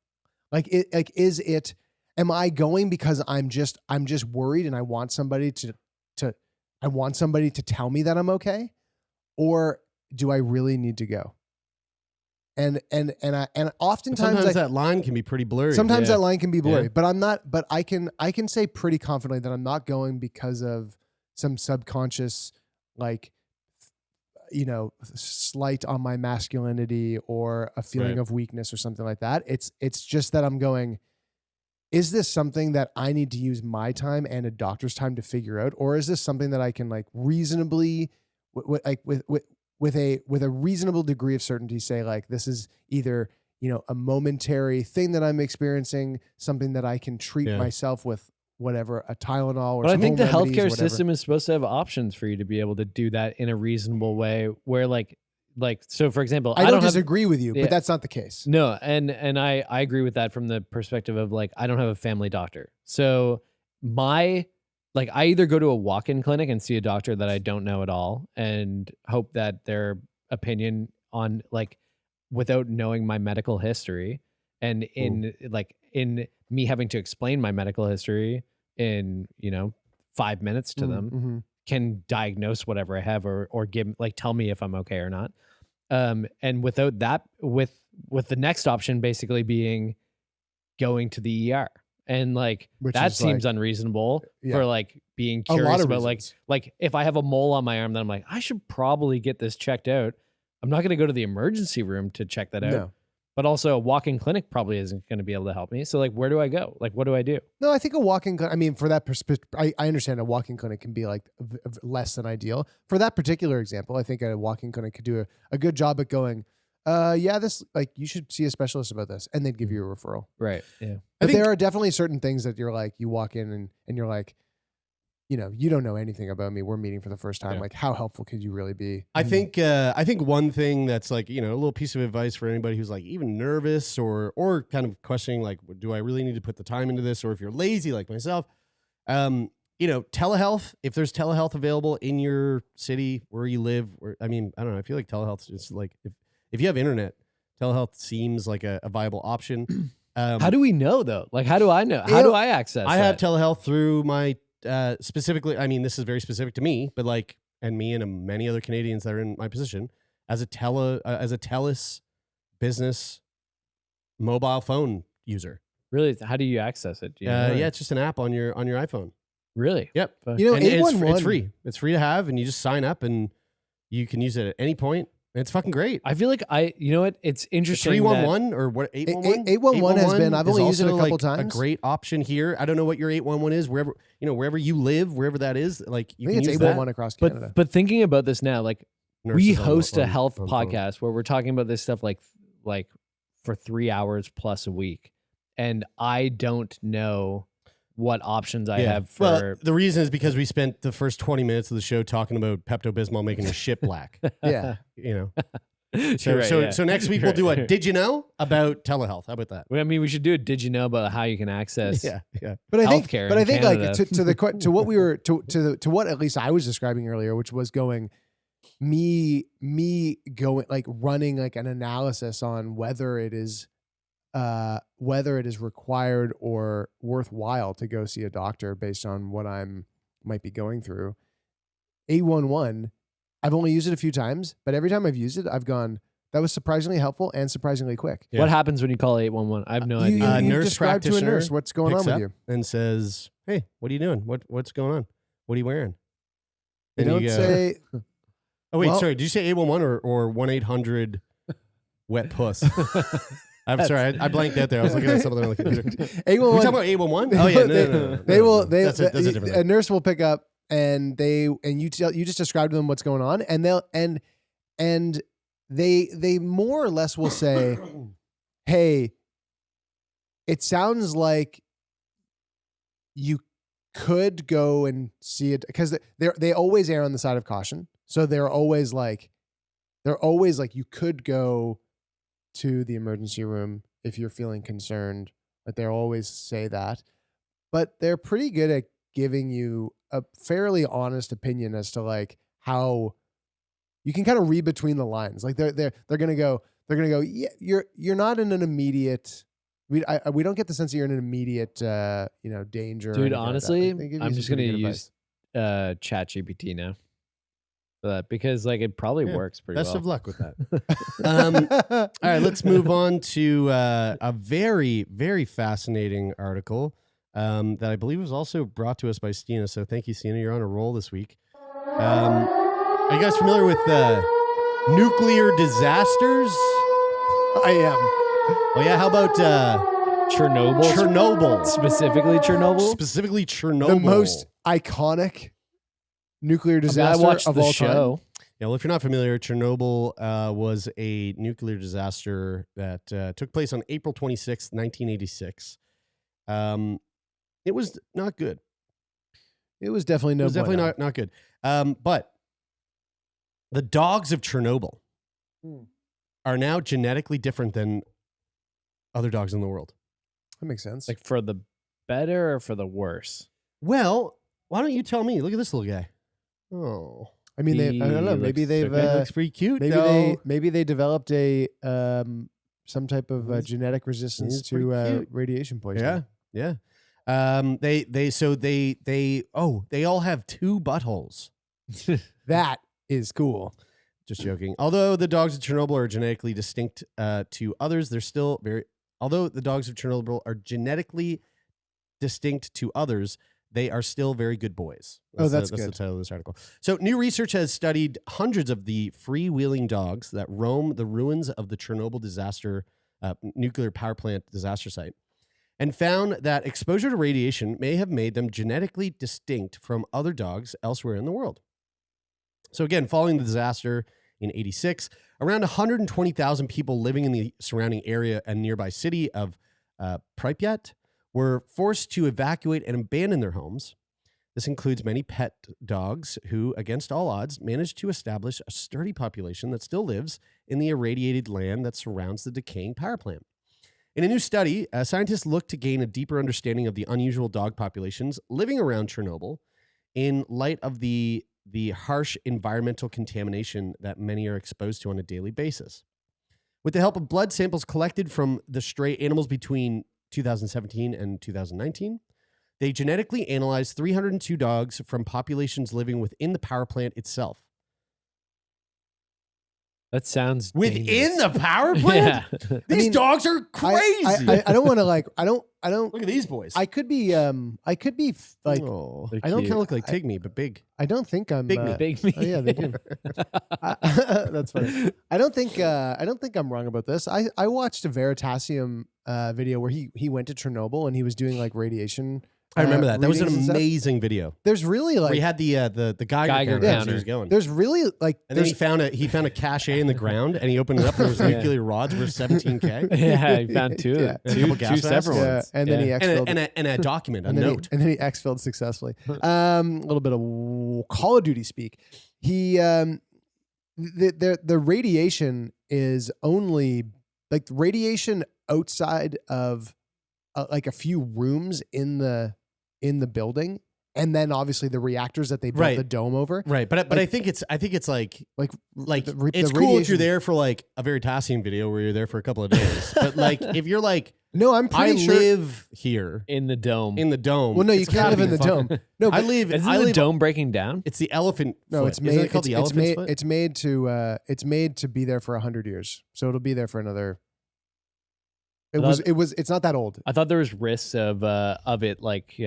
Am I going because I'm just worried and I want somebody to tell me that I'm okay, or do I really need to go? And oftentimes that line can be pretty blurry. Sometimes that line can be blurry, but I'm not. But I can say pretty confidently that I'm not going because of some subconscious, like, slight on my masculinity or a feeling of weakness or something like that. It's just that I'm going, is this something that I need to use my time and a doctor's time to figure out, or is this something that I can like reasonably, with a reasonable degree of certainty, say like, this is either a momentary thing that I'm experiencing, something that I can treat myself with, whatever, a Tylenol or. But I think the healthcare system is supposed to have options for you to be able to do that in a reasonable way, where like so for example, I don't disagree with you, but that's not the case. No, and I agree with that from the perspective of like, I don't have a family doctor, so I either go to a walk-in clinic and see a doctor that I don't know at all and hope that their opinion on like, without knowing my medical history, and in me having to explain my medical history in 5 minutes to them, can diagnose whatever I have or give, like, tell me if I'm okay or not. And without that, with the next option basically being going to the ER. And like, which that seems unreasonable for like being curious about like if I have a mole on my arm, then I'm like, I should probably get this checked out. I'm not going to go to the emergency room to check that out. No. But also a walk-in clinic probably isn't going to be able to help me. So like, where do I go? Like, what do I do? No, I think a walk-in clinic, I mean, for that perspective, I understand a walk-in clinic can be like less than ideal. For that particular example, I think a walk-in clinic could do a good job at going, this, like, you should see a specialist about this, and they'd give you a referral. Right. Yeah. But there are definitely certain things that you're like, you walk in and you're like, you don't know anything about me. We're meeting for the first time. Yeah. Like, how helpful could you really be? I think one thing that's like, a little piece of advice for anybody who's like even nervous or kind of questioning, like, do I really need to put the time into this? Or if you're lazy like myself, telehealth, if there's telehealth available in your city where you live, I don't know. I feel like telehealth is like, if you have internet, telehealth seems like a viable option. How do we know though? Like, how do I know? How do I access I that? have telehealth through my, specifically, this is very specific to me, but like, and me and many other Canadians that are in my position as a TELUS business mobile phone user. Really? How do you access it? Do you know? Yeah, it's just an app on your iPhone. Really? Yep. Fuck. You know, And 811, it's free. It's free to have, and you just sign up, and you can use it at any point. And it's fucking great. I feel like you know what? It's interesting. 311 or what? 811. 811 has been. I've only used it a couple like times. A great option here. I don't know what your 811 is. Wherever you live, wherever that is, like you I think can it's use 811 that. across Canada. But thinking about this now, like, we Nurses host on a health phone. podcast where we're talking about this stuff like for 3 hours plus a week. And I don't know what options I have for. Well, the reason is because we spent the first 20 minutes of the show talking about Pepto Bismol making your shit black. Yeah. You know. So, Right, so, yeah. so next week we'll do a Did You Know about telehealth. How about that? I mean, we should do a Did You Know about how you can access Yeah. But I think, healthcare but I in think Canada. like to what we were to what at least I was describing earlier, which was going me going like running like an analysis on whether it is required or worthwhile to go see a doctor based on what might be going through. 811, I've only used it a few times, but every time I've used it, I've gone, that was surprisingly helpful and surprisingly quick. Yeah. What happens when you call 811? I have no You, idea. you nurse describe to a practitioner nurse what's going on picks with up you. and says, "Hey, what are you doing? What's going on? What are you wearing?" They And don't you go, say, "Oh wait, well- sorry. Did you say 811 or 1-800 wet puss?" I'm sorry, I blanked out there. I was looking at something on the computer. We 811. talking about 811? Oh yeah, no. They will. That's a different A thing. nurse will pick up, and you just describe to them what's going on, and they more or less will say, "Hey, it sounds like you could go and see it," because they always err on the side of caution. So they're always like, you could go to the emergency room if you're feeling concerned. Like they always say that, but they're pretty good at giving you a fairly honest opinion as to like how you can kind of read between the lines. Like they're gonna go, yeah, you're not in an immediate. We don't get the sense that you're in an immediate danger. or Dude, anything like that. honestly, They give you I'm some just gonna pretty good use ChatGPT now for that because like it probably Yeah, works pretty Best well. of luck with that. advice. All right, let's move on to a very, very fascinating article that I believe was also brought to us by Stina. So thank you, Stina. You're on a roll this week. Are you guys familiar with nuclear disasters? I am. Oh yeah, how about Chernobyl, Chernobyl? specifically Chernobyl. Specifically Chernobyl. The most iconic nuclear I mean, I disaster watched of the all show. Yeah, well, if you're not familiar, Chernobyl was a nuclear disaster that took place on April 26th, 1986. It was not good. It was definitely no. It was definitely bueno. not good. But the dogs of Chernobyl are now genetically different than other dogs in the world. That makes sense. Like for the better or for the worse? Well, why don't you tell me? Look at this little guy. Oh, I mean, I don't know. Maybe they've that looks pretty cute. maybe they developed a some type of genetic resistance he's pretty to cute. radiation poisoning. Yeah. They all have 2 buttholes. That is cool. Just joking. Although the dogs of Chernobyl are genetically distinct to others, they're still very. Although the dogs of Chernobyl are genetically distinct to others, they are still very good boys. That's the good. title of this article. So, new research has studied hundreds of the freewheeling dogs that roam the ruins of the Chernobyl disaster, nuclear power plant disaster site, and found that exposure to radiation may have made them genetically distinct from other dogs elsewhere in the world. So again, following the disaster in 86, around 120,000 people living in the surrounding area and nearby city of Pripyat were forced to evacuate and abandon their homes. This includes many pet dogs who, against all odds, managed to establish a sturdy population that still lives in the irradiated land that surrounds the decaying power plant. In a new study, scientists looked to gain a deeper understanding of the unusual dog populations living around Chernobyl in light of the harsh environmental contamination that many are exposed to on a daily basis. With the help of blood samples collected from the stray animals between 2017 and 2019, they genetically analyzed 302 dogs from populations living within the power plant itself. That sounds Within dangerous. the power plant? Yeah. These dogs are crazy. I don't want to I don't. Look at these boys. I could be like. I They're don't cute. kind of look like Tigme, but big. I don't think I'm Big me. Big me. Oh yeah, they do. That's funny. I don't think I'm wrong about this. I watched a Veritasium video where he went to Chernobyl and he was doing like radiation I remember that. That was an readings and stuff. amazing video. There's really Where like he had the Geiger Geiger counter as he counter. was going. there's really like And then there's he found a cache in the ground, and he opened it up, and there was nuclear rods worth $17K. Yeah, he found two, Yeah. And a couple gas two separate masks. ones. and then he And exfilled a document, a and then note. and then he exfilled successfully. A little bit of Call of Duty speak. He the radiation is only like radiation outside of like a few rooms in the building, and then obviously the reactors that they built Right. the dome over. Right, but Like- I think it's like Like it's the cool if you're radiation- there for like a Veritasium video where you're there for a couple of days. But like if you're like No, I'm I pretty sure. live here in the dome. in the dome. Well, no, you it's can't gotta live in be the fucking- dome. No, I but live. Isn't I the live. dome breaking down? It's the elephant. no, foot. it's Isn't made. it called the It's elephant's made. foot? It's made to be there for 100 years. So it'll be there for another. I thought- It's not that old. I thought there was risks of it like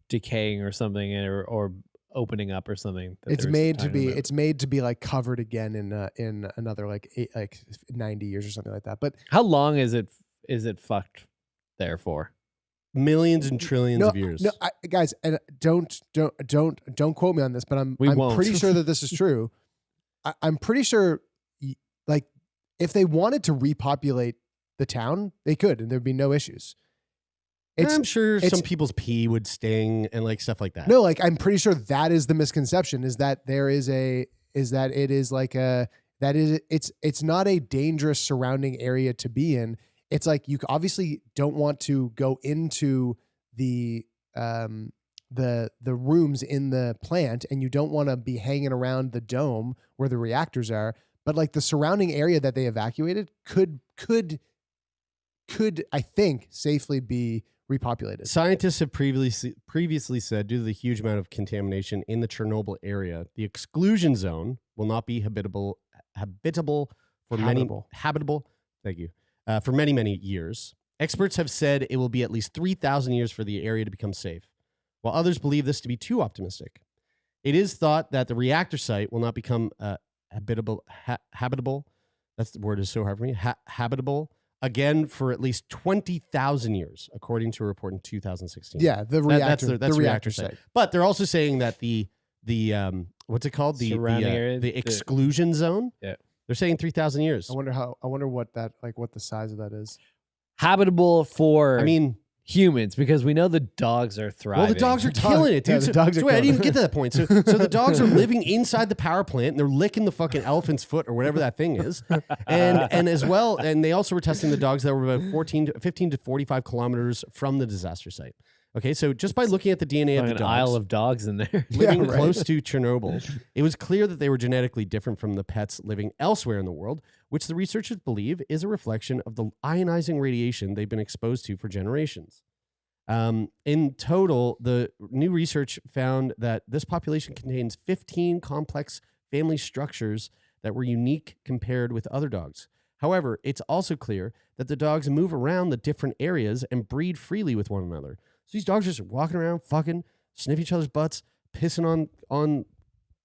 decaying or something, or opening up or something. that It's they were made to talking be. about. It's made to be like covered again in another like 90 years or something like that. But How long is it fucked there for? Millions and trillions no, of years. no, guys, and don't quote me on this, but I'm won't. pretty sure that this is true. I'm pretty sure, like, if they wanted to repopulate the town, they could, and there'd be no issues. I'm sure it's- some people's pee would sting and like stuff like that. No, like I'm pretty sure that is the misconception is that it's not a dangerous surrounding area to be in. It's like you obviously don't want to go into the rooms in the plant, and you don't want to be hanging around the dome where the reactors are. But like the surrounding area that they evacuated could I think safely be repopulated. Scientists have previously said due to the huge amount of contamination in the Chernobyl area, the exclusion zone will not be habitable for many years. Experts have said it will be at least 3,000 years for the area to become safe, while others believe this to be too optimistic. It is thought that the reactor site will not become habitable. That's the word is so hard for me. Habitable again for at least 20,000 years, according to a report in 2016. Yeah, the reactor. That's the reactor site. But they're also saying that the what's it called? Surrounding area, the exclusion zone. Yeah. They're saying 3,000 years. I wonder what the size of that is. Habitable for I mean, humans, because we know the dogs are thriving. well, the dogs are killing it, dude. Yeah, the dogs are I didn't killing even get to that point. So the dogs are living inside the power plant, and they're licking the fucking elephant's foot or whatever that thing is, and as well, and they also were testing the dogs that were about 15 to 45 kilometers from the disaster site. Okay, so just by looking at the DNA of Like the an dogs, aisle of dogs in there. living Yeah, right. close to Chernobyl, it was clear that they were genetically different from the pets living elsewhere in the world, which the researchers believe is a reflection of the ionizing radiation they've been exposed to for generations. In total, the new research found that this population contains 15 complex family structures that were unique compared with other dogs. However, it's also clear that the dogs move around the different areas and breed freely with one another. So these dogs are just walking around, fucking, sniff each other's butts, pissing on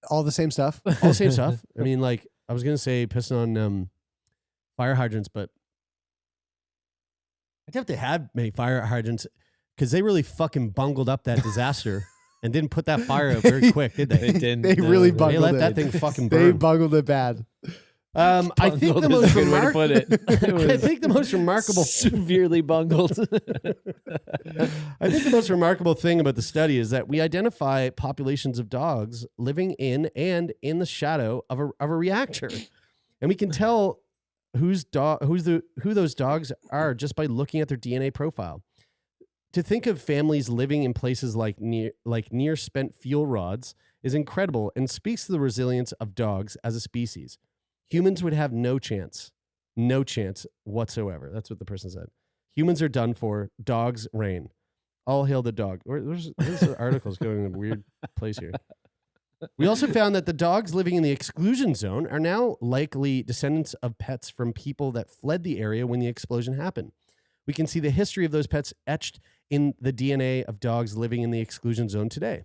All the same stuff. all the same stuff. I mean, like, I was going to say pissing on fire hydrants, but I doubt they had many fire hydrants because they really fucking bungled up that disaster and didn't put that fire out very quick, did They they? didn't. They no, really They bungled let it. that thing fucking They burn. bungled it bad. I think the Bungled most is a good way to put it. It I was think the most remarkable severely bungled. I think the most remarkable thing about the study is that we identify populations of dogs living in and in the shadow of a reactor, and we can tell who those dogs are just by looking at their DNA profile. To think of families living in places like near spent fuel rods is incredible and speaks to the resilience of dogs as a species. Humans would have no chance whatsoever. That's what the person said. Humans are done for. Dogs reign. All hail the dog. There's articles going in a weird place here. We also found that the dogs living in the exclusion zone are now likely descendants of pets from people that fled the area when the explosion happened. We can see the history of those pets etched in the DNA of dogs living in the exclusion zone today.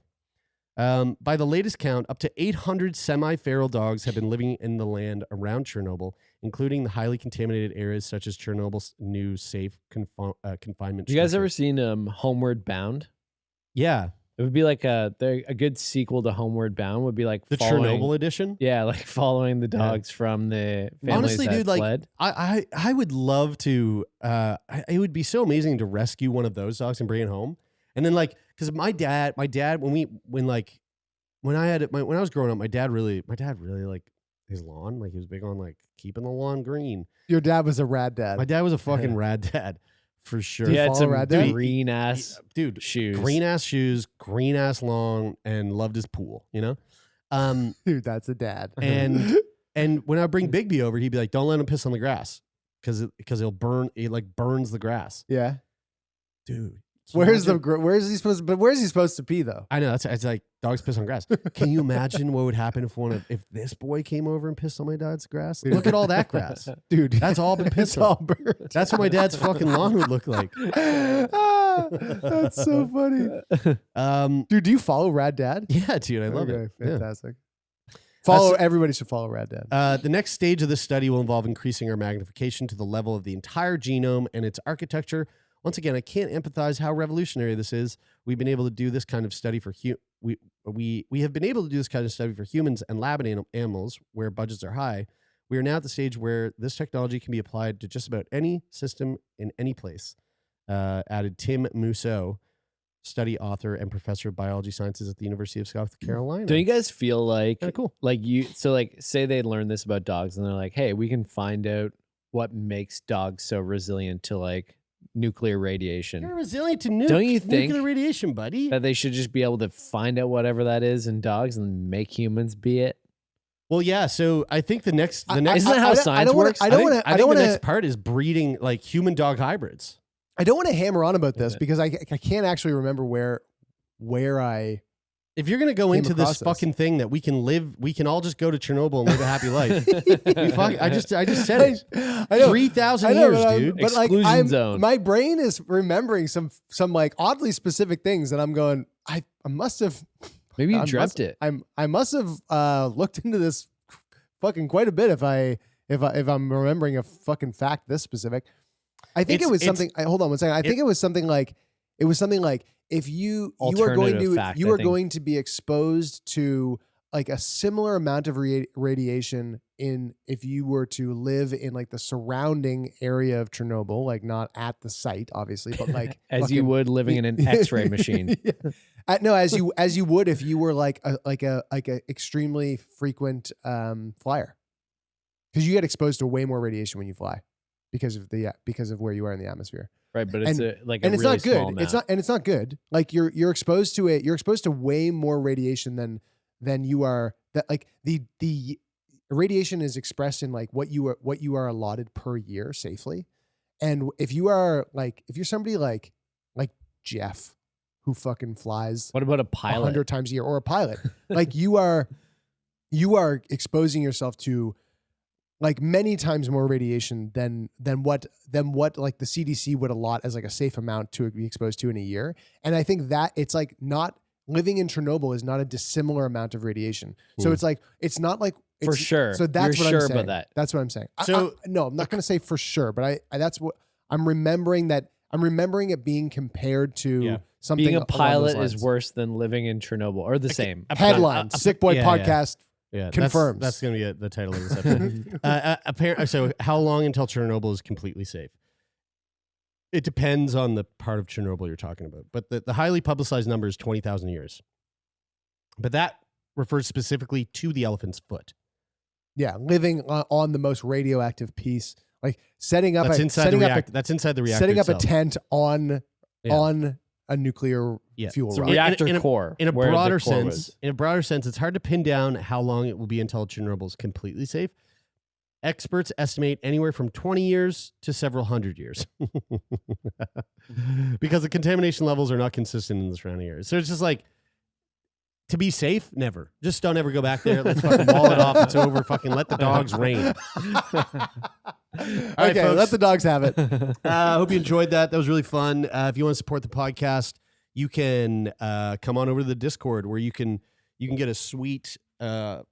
By the latest count, up to 800 semi-feral dogs have been living in the land around Chernobyl, including the highly contaminated areas such as Chernobyl's new safe confinement. You guys structure. ever seen Homeward Bound? Yeah. It would be like a good sequel to Homeward Bound would be like The Chernobyl edition. Yeah, like following the dogs from the families Honestly, that dude, like fled. I would love to. It would be so amazing to rescue one of those dogs and bring it home. And then like, because my dad, when I was growing up, my dad really like his lawn. Like he was big on like keeping the lawn green. Your dad was a rad dad. My dad was a fucking rad dad. For sure. He had follow some Rad Dad? green ass Dude, shoes. green ass shoes, green ass lawn, and loved his pool, you know? Dude, that's a dad. And when I bring Bigby over, he'd be like, don't let him piss on the grass. Because he'll burn, it like burns the grass. Yeah. Dude. Where's he supposed to pee though? I know, it's like dogs piss on grass. Can you imagine what would happen if this boy came over and pissed on my dad's grass? Look at all that grass. Dude, That's all been pissed it's all on. burnt. That's what my dad's fucking lawn would look like. That's so funny. Dude, do you follow Rad Dad? Yeah, dude, I love it. Yeah. Fantastic. Everybody should follow Rad Dad. The next stage of this study will involve increasing our magnification to the level of the entire genome and its architecture. Once again, I can't empathize how revolutionary this is. We've been able to do this kind of study for we have been able to do this kind of study for humans and lab animals where budgets are high. We are now at the stage where this technology can be applied to just about any system in any place. Added Tim Mousseau, study author and professor of biology sciences at the University of South Carolina. Don't you guys feel like Kinda cool. Like say they learn this about dogs and they're like, hey, we can find out what makes dogs so resilient to like nuclear radiation. You're resilient to Don't you think nuclear radiation, buddy? that they should just be able to find out whatever that is in dogs and make humans be it? Well, yeah. So I think the next Isn't that how science works? I think the next part is breeding like human dog hybrids. I don't want to hammer on about this because I can't actually remember where I. If you're gonna go Came into this across this. fucking thing that we can all just go to Chernobyl and live a happy life. I just said it. I know. 3,000 I know, years, but dude. But like, Exclusion zone. my brain is remembering some like oddly specific things, and I'm going. I must have. Maybe you I dreamt must- it. I must have looked into this fucking quite a bit if I'm remembering a fucking fact this specific. I think it was something. Hold on one second. I think it was something like if you are going to be exposed to like a similar amount of radiation if you were to live in like the surrounding area of Chernobyl, like not at the site, obviously, but like As you would living in an X-ray machine. Yeah. No, as you would if you were like a extremely frequent flyer, because you get exposed to way more radiation when you fly because of where you are in the atmosphere. Right, but it's and it's not really good. small amount. It's not good. Like you're exposed to way more radiation than you are. That like the radiation is expressed in like what you are allotted per year safely. And if you're somebody like Jeff who fucking flies What about a pilot? 100 times a year, or a pilot, like you are exposing yourself to like many times more radiation than what like the CDC would allot as like a safe amount to be exposed to in a year. And I think that it's like not living in Chernobyl is not a dissimilar amount of radiation. So it's like, it's not like For sure. So that's You're what sure I'm saying. about that. That's what I'm saying. So- no, I'm not going to say for sure, but I that's what I'm remembering it being compared to something. Being a along those pilot lines. is worse than living in Chernobyl, or the same. Headline: Sick Boy Podcast. Yeah, confirms. That's going to be the title of this episode. So how long until Chernobyl is completely safe? It depends on the part of Chernobyl you're talking about. But the highly publicized number is 20,000 years. But that refers specifically to the elephant's foot. Yeah, living on the most radioactive piece, like setting up That's inside the reactor. That's inside the reactor. setting up itself. a tent on a nuclear fuel It's a rod. reactor core. In a where the broader core sense, was. it's hard to pin down how long it will be until Chernobyl is completely safe. Experts estimate anywhere from 20 years to several hundred years because the contamination levels are not consistent in the surrounding areas. So it's just like, to be safe, never. Just don't ever go back there. Let's fucking wall it off. It's over. Fucking let the dogs reign. All right, Okay, folks. let the dogs have it. I hope you enjoyed that. That was really fun. If you want to support the podcast, you can come on over to the Discord where you can get a sweet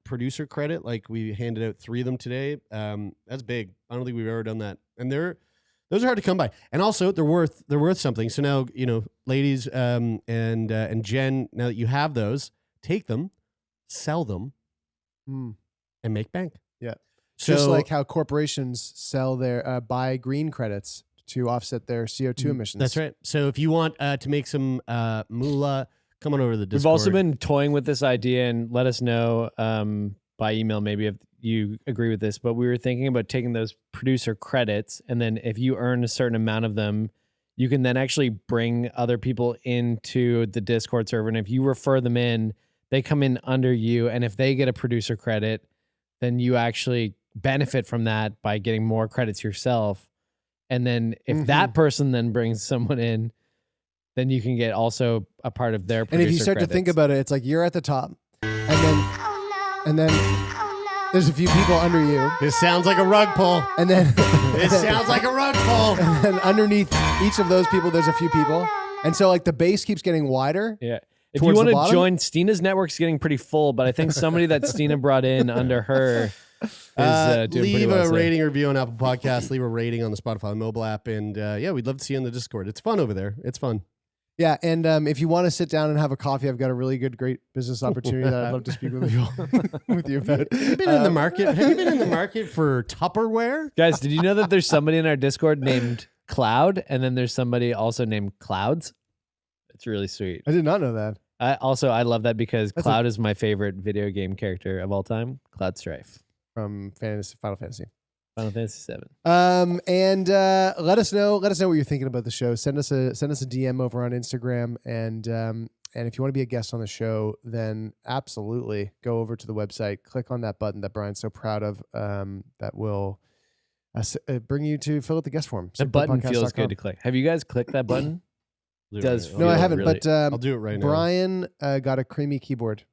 producer credit. Like we handed out 3 of them today. That's big. I don't think we've ever done that. And the Those are hard to come by, and also they're worth something. So now ladies, and Jen, now that you have those, take them, sell them, and make bank. Yeah, So, just like how corporations sell their buy green credits to offset their CO2 emissions. That's right. So if you want to make some moolah, come on over to the Discord. We've also been toying with this idea, and let us know by email maybe if you agree with this, but we were thinking about taking those producer credits, and then if you earn a certain amount of them, you can then actually bring other people into the Discord server, and if you refer them in, they come in under you, and if they get a producer credit, then you actually benefit from that by getting more credits yourself. And then if that person then brings someone in, then you can get also a part of their producer And if you start credits. to think about it, it's like you're at the top, and then there's a few people under you, This sounds like a rug pull. and then This sounds like a rug pull. and then underneath each of those people, there's a few people, and so like the base keeps getting wider. Yeah. If you Towards want the to bottom? join, Stina's network's getting pretty full, but I think somebody that Stina brought in under her is doing pretty Leave well. a So. rating or review on Apple Podcasts. Leave a rating on the Spotify mobile app, and we'd love to see you in the Discord. It's fun over there. It's fun. Yeah, and if you want to sit down and have a coffee, I've got a really great business opportunity that I'd love to speak with you about. Have you been in the market? Have you been in the market for Tupperware? Guys, did you know that there's somebody in our Discord named Cloud, and then there's somebody also named Clouds? It's really sweet. I did not know that. I love that because That's Cloud is my favorite video game character of all time. Cloud Strife. From Final Fantasy. Final Fantasy VII. And let us know what you're thinking about the show. Send us a DM over on Instagram, and if you want to be a guest on the show, then absolutely go over to the website, click on that button that Brian's so proud of. That will bring you to fill out the guest form. The button feels good to click. Have you guys clicked that button? Does No, I feel haven't, really- but I'll do it right now. Brian got a creamy keyboard.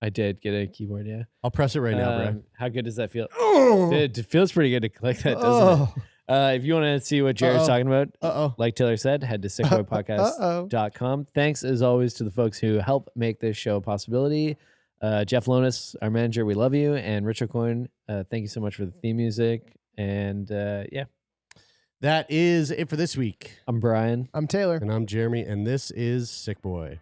I did get a keyboard, yeah. I'll press it right now, bro. How good does that feel? Oh, It feels pretty good to click that, doesn't it? If you want to see what Jared's talking about, like Taylor said, head to sickboypodcast.com. Thanks, as always, to the folks who help make this show a possibility. Jeff Lonis, our manager, we love you. And Rich O'Coin, thank you so much for the theme music. And that is it for this week. I'm Brian. I'm Taylor. And I'm Jeremy, and this is Sick Boy.